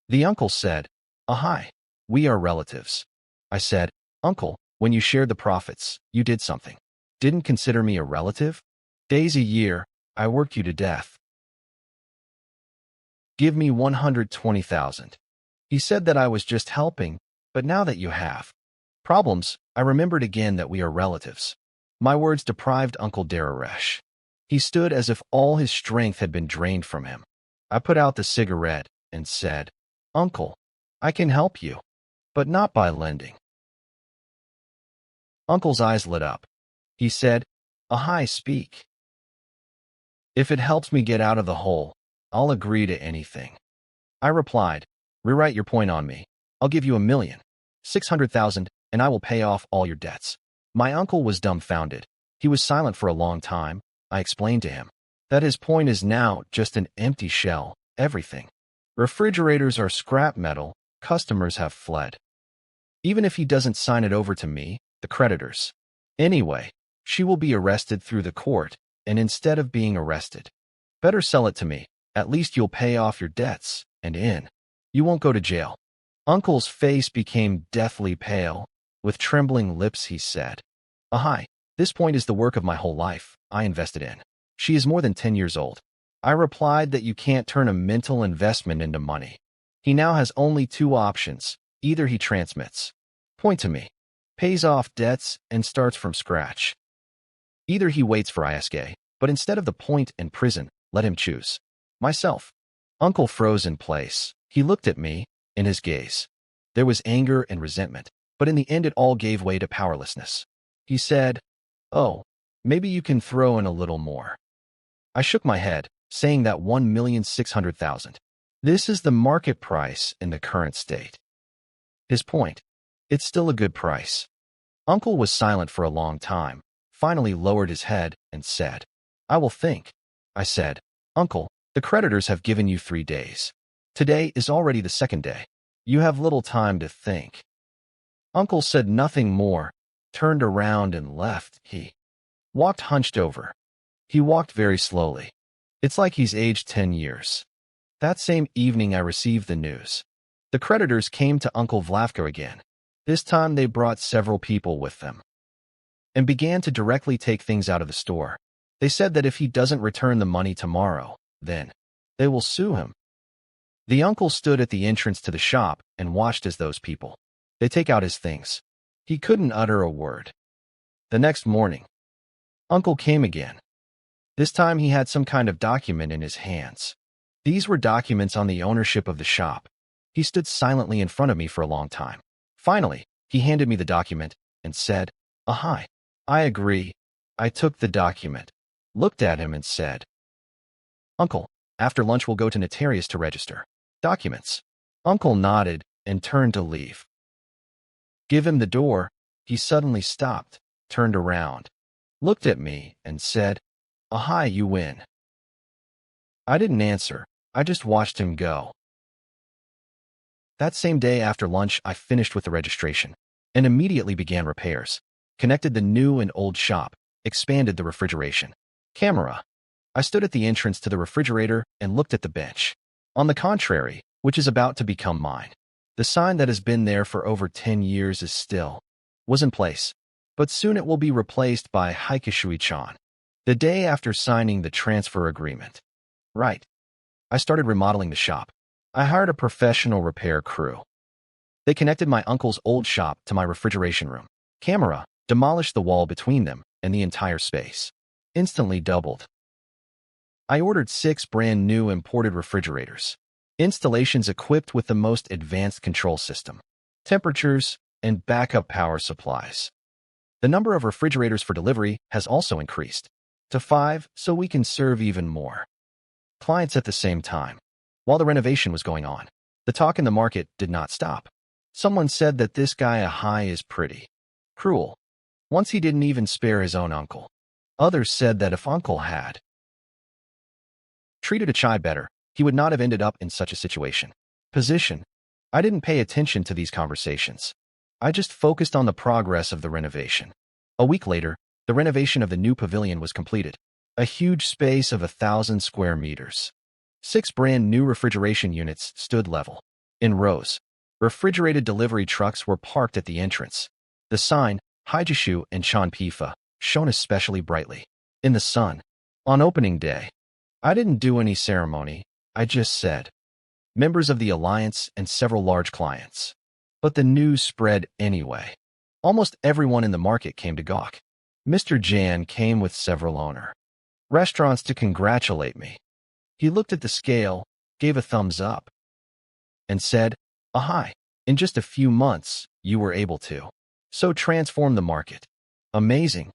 The uncle said, "Hi, we are relatives." I said, "Uncle, when you shared the profits, you did something. Didn't consider me a relative? Days a year, I worked you to death. Give me 120,000. He said that I was just helping, but now that you have problems, I remembered again that we are relatives." My words deprived Uncle Dararesh. He stood as if all his strength had been drained from him. I put out the cigarette and said, "Uncle, I can help you, but not by lending." Uncle's eyes lit up. He said, "Ahai, speak. If it helps me get out of the hole, I'll agree to anything." I replied, "Rewrite your point on me. I'll give you 1,600,000 and I will pay off all your debts." My uncle was dumbfounded. He was silent for a long time. I explained to him that his point is now just an empty shell, everything. Refrigerators are scrap metal, customers have fled. Even if he doesn't sign it over to me, the creditors. Anyway, she will be arrested through the court, and instead of being arrested, better sell it to me. At least you'll pay off your debts, and you won't go to jail. Uncle's face became deathly pale. With trembling lips, he said, "Hi, this point is the work of my whole life. I invested in. She is more than 10 years old." I replied that you can't turn a mental investment into money. He now has only two options. Either he transmits, point to me, pays off debts, and starts from scratch. Either he waits for ISK, but instead of the point and prison, let him choose. Myself. Uncle froze in place. He looked at me. In his gaze, there was anger and resentment, but in the end it all gave way to powerlessness. He said, "Oh, maybe you can throw in a little more." I shook my head, saying that 1,600,000. This is the market price in the current state. His point. It's still a good price. Uncle was silent for a long time, finally lowered his head and said, "I will think." I said, "Uncle, the creditors have given you 3 days. Today is already the second day. You have little time to think." Uncle said nothing more, turned around and left. He walked hunched over. He walked very slowly. It's like he's aged 10 years. That same evening I received the news. The creditors came to Uncle Vlavka again. This time they brought several people with them and began to directly take things out of the store. They said that if he doesn't return the money tomorrow, then they will sue him. The uncle stood at the entrance to the shop and watched as those people, they take out his things. He couldn't utter a word. The next morning, Uncle came again. This time he had some kind of document in his hands. These were documents on the ownership of the shop. He stood silently in front of me for a long time. Finally, he handed me the document and said, "Hi, I agree." I took the document, looked at him and said, "Uncle, after lunch we'll go to notarius to register documents." Uncle nodded and turned to leave. Give him the door. He suddenly stopped, turned around, looked at me and said, "Hi, you win." I didn't answer. I just watched him go. That same day after lunch, I finished with the registration and immediately began repairs, connected the new and old shop, expanded the refrigeration camera. I stood at the entrance to the refrigerator and looked at the bench. On the contrary, which is about to become mine. The sign that has been there for over 10 years was in place, but soon it will be replaced by Haikishui-chan. The day after signing the transfer agreement. Right. I started remodeling the shop. I hired a professional repair crew. They connected my uncle's old shop to my refrigeration room camera, demolished the wall between them, and the entire space instantly doubled. I ordered 6 brand new imported refrigerators, installations equipped with the most advanced control system, temperatures, and backup power supplies. The number of refrigerators for delivery has also increased to 5, so we can serve even more clients at the same time. While the renovation was going on, the talk in the market did not stop. Someone said that this guy Ahai is pretty cruel. Once he didn't even spare his own uncle. Others said that if Uncle had treated Achai better, he would not have ended up in such a position. I didn't pay attention to these conversations. I just focused on the progress of the renovation. A week later, the renovation of the new pavilion was completed. A huge space of 1,000 square meters. 6 brand new refrigeration units stood level, in rows. Refrigerated delivery trucks were parked at the entrance. The sign, Haijishu and Chanpifa, shone especially brightly in the sun. On opening day, I didn't do any ceremony. I just said, members of the alliance and several large clients. But the news spread anyway. Almost everyone in the market came to gawk. Mr. Jan came with several owner restaurants to congratulate me. He looked at the scale, gave a thumbs up, and said, "Ahai, in just a few months, you were able to so transform the market. Amazing."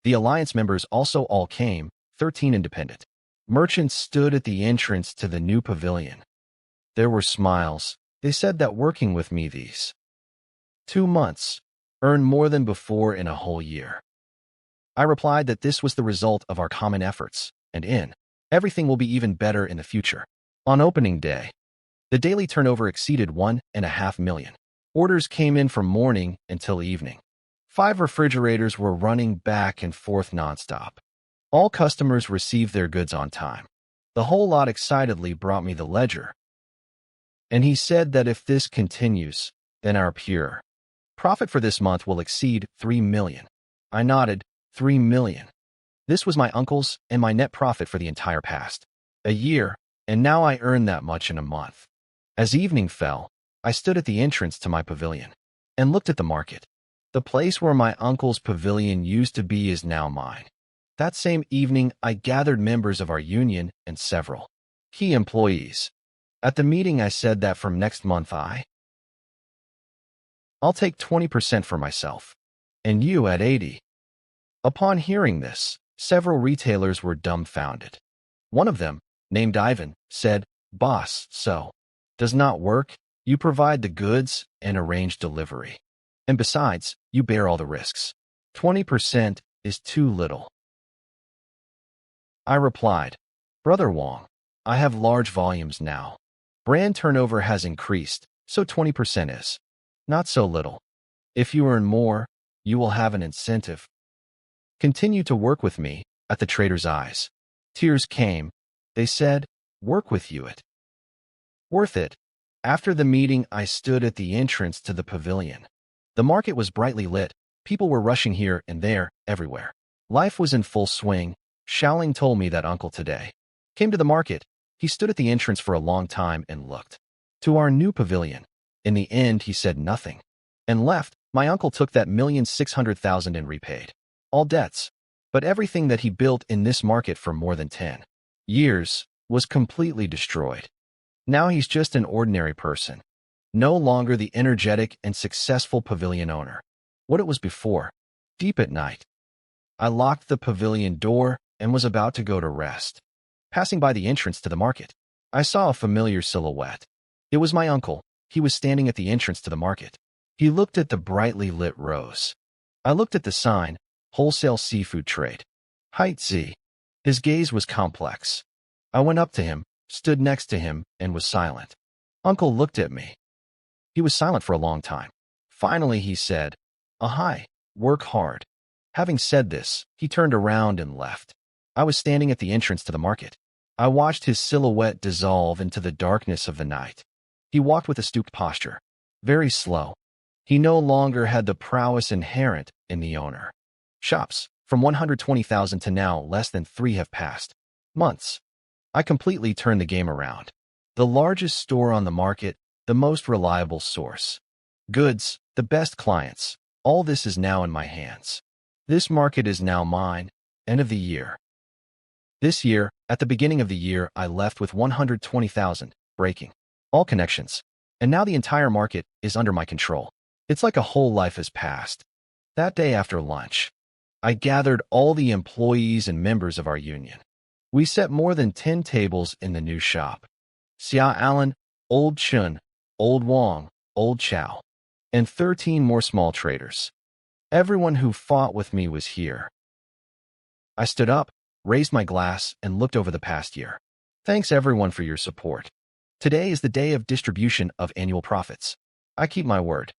The alliance members also all came, 13 independent merchants stood at the entrance to the new pavilion. There were smiles. They said that working with me these 2 months earned more than before in a whole year. I replied that this was the result of our common efforts, and everything will be even better in the future. On opening day, the daily turnover exceeded 1.5 million. Orders came in from morning until evening. 5 refrigerators were running back and forth nonstop. All customers received their goods on time. The whole lot excitedly brought me the ledger. And he said that if this continues, then our pure Profit for this month will exceed 3 million. I nodded. 3 million. This was my uncle's and my net profit for the entire past a year, and now I earned that much in a month. As evening fell, I stood at the entrance to my pavilion and looked at the market. The place where my uncle's pavilion used to be is now mine. That same evening, I gathered members of our union and several key employees. At the meeting, I said that from next month I'll take 20% for myself, and you at 80. Upon hearing this, several retailers were dumbfounded. One of them, named Ivan, said, "Boss, so does not work. You provide the goods and arrange delivery. And besides, you bear all the risks. 20% is too little." I replied, "Brother Wong, I have large volumes now. Brand turnover has increased, so 20% is not so little. If you earn more, you will have an incentive. Continue to work with me." At the trader's eyes, tears came. They said, "Work with you it. Worth it." After the meeting, I stood at the entrance to the pavilion. The market was brightly lit. People were rushing here and there, everywhere. Life was in full swing. Xiaoling told me that uncle today came to the market. He stood at the entrance for a long time and looked to our new pavilion. In the end, he said nothing and left. My uncle took that 1,600,000 and repaid all debts. But everything that he built in this market for more than 10 years was completely destroyed. Now he's just an ordinary person, no longer the energetic and successful pavilion owner. What it was before. Deep at night, I locked the pavilion door and was about to go to rest. Passing by the entrance to the market, I saw a familiar silhouette. It was my uncle. He was standing at the entrance to the market. He looked at the brightly lit rows. I looked at the sign, "Wholesale Seafood Trade. Height Z." His gaze was complex. I went up to him, stood next to him, and was silent. Uncle looked at me. He was silent for a long time. Finally, he said, "Ahai, work hard." Having said this, he turned around and left. I was standing at the entrance to the market. I watched his silhouette dissolve into the darkness of the night. He walked with a stooped posture, very slow. He no longer had the prowess inherent in the owner. Shops, from 120,000 to now less than 3 have passed months. I completely turned the game around. The largest store on the market, the most reliable source. Goods, the best clients. All this is now in my hands. This market is now mine. End of the year. This year, at the beginning of the year, I left with 120,000, breaking all connections. And now the entire market is under my control. It's like a whole life has passed. That day after lunch, I gathered all the employees and members of our union. We set more than 10 tables in the new shop. Xia Allen, Old Chun, Old Wong, Old Chow, and 13 more small traders. Everyone who fought with me was here. I stood up, raised my glass, and looked over the past year. Thanks everyone for your support. Today is the day of distribution of annual profits. I keep my word.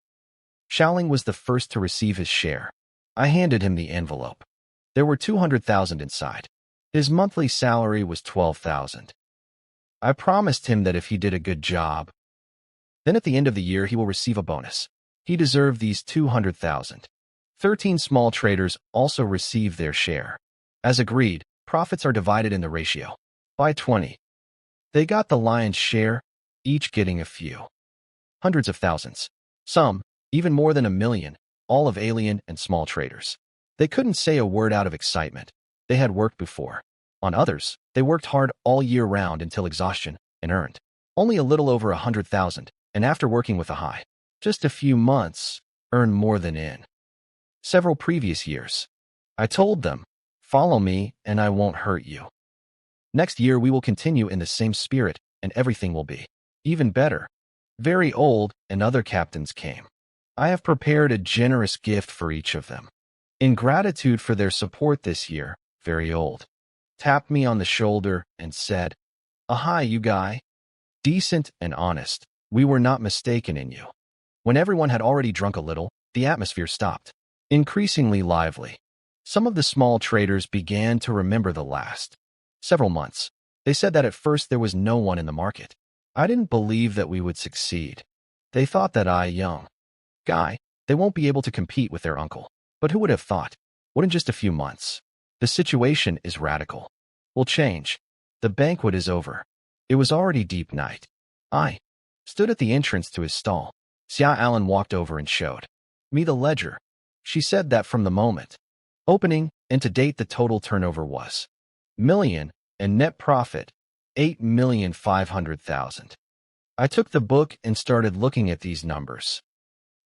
Xiaoling was the first to receive his share. I handed him the envelope. There were 200,000 inside. His monthly salary was 12,000. I promised him that if he did a good job, then at the end of the year he will receive a bonus. He deserved these 200,000. 13 small traders also received their share. As agreed, profits are divided in the ratio by 20. They got the lion's share, each getting a few hundreds of thousands. Some, even more than 1 million, all of alien and small traders. They couldn't say a word out of excitement. They had worked before. On others, they worked hard all year round until exhaustion and earned only a little over 100,000, and after working with a high, just a few months, earned more than in several previous years. I told them, "Follow me and I won't hurt you. Next year we will continue in the same spirit and everything will be even better." Very old and other captains came. I have prepared a generous gift for each of them. In gratitude for their support this year, Very old tapped me on the shoulder and said, "Ahai, you guy. Decent and honest. We were not mistaken in you." When everyone had already drunk a little, the atmosphere stopped, increasingly lively. Some of the small traders began to remember the last several months. They said that at first there was no one in the market. I didn't believe that we would succeed. They thought that I, young guy, They won't be able to compete with their uncle. But who would have thought? What in just a few months? The situation is radical. Will change. The banquet is over. It was already deep night. I stood at the entrance to his stall. Xia Allen walked over and showed me the ledger. She said that from the moment opening and to date the total turnover was million and net profit 8,500,000. I took the book and started looking at these numbers.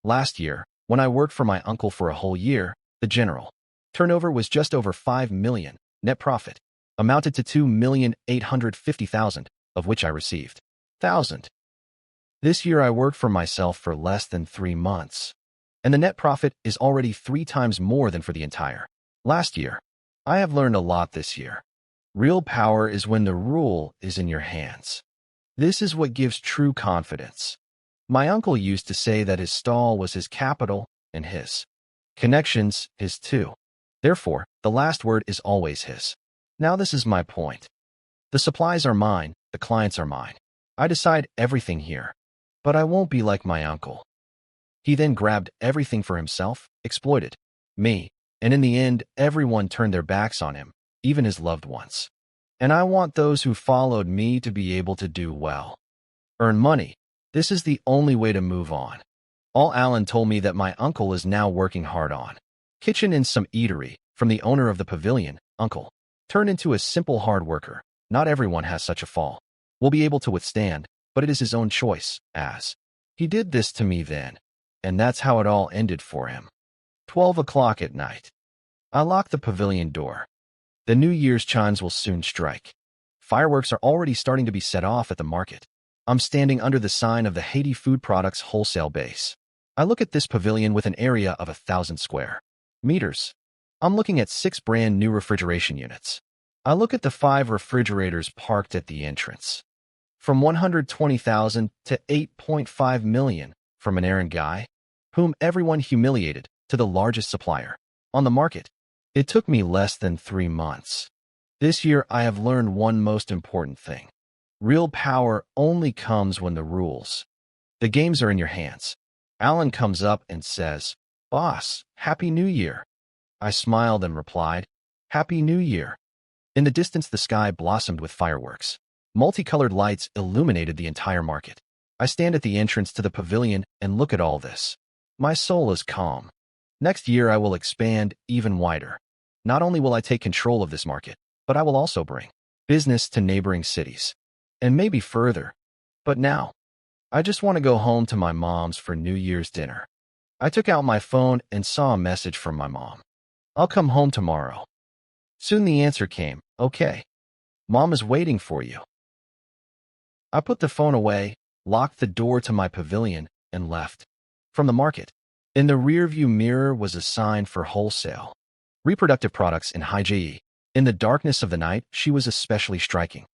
Last year, when I worked for my uncle for a whole year, the general turnover was just over 5 million. Net profit amounted to 2,850,000, of which I received 1,000. This year I worked for myself for less than 3 months, and the net profit is already 3 times more than for the entire last year. I have learned a lot this year. Real power is when the rule is in your hands. This is what gives true confidence. My uncle used to say that his stall was his capital and his connections his too. Therefore, the last word is always his. Now this is my point. The supplies are mine, the clients are mine. I decide everything here. But I won't be like my uncle. He then grabbed everything for himself, exploited me, and in the end, everyone turned their backs on him, even his loved ones. And I want those who followed me to be able to do well. Earn money. This is the only way to move on. All Allen told me that my uncle is now working hard on kitchen in some eatery, from the owner of the pavilion, uncle, turned into a simple hard worker. Not everyone has such a fall. Will be able to withstand, but it is his own choice, as he did this to me then. And that's how it all ended for him. 12 o'clock at night. I locked the pavilion door. The New Year's chimes will soon strike. Fireworks are already starting to be set off at the market. I'm standing under the sign of the Haiti Food Products Wholesale Base. I look at this pavilion with an area of 1,000 square meters. I'm looking at 6 brand new refrigeration units. I look at the 5 refrigerators parked at the entrance. From 120,000 to 8.5 million, from an errand guy, whom everyone humiliated, to the largest supplier on the market. It took me less than 3 months. This year I have learned one most important thing. Real power only comes when the rules, the games are in your hands. Allen comes up and says, "Boss, Happy New Year." I smiled and replied, "Happy New Year." In the distance the sky blossomed with fireworks. Multicolored lights illuminated the entire market. I stand at the entrance to the pavilion and look at all this. My soul is calm. Next year I will expand even wider. Not only will I take control of this market, but I will also bring business to neighboring cities, and maybe further. But now, I just want to go home to my mom's for New Year's dinner. I took out my phone and saw a message from my mom. "I'll come home tomorrow." Soon the answer came, "Okay. Mom is waiting for you." I put the phone away, locked the door to my pavilion, and left. From the market, in the rearview mirror was a sign for wholesale reproductive products in High-JE. In the darkness of the night, she was especially striking.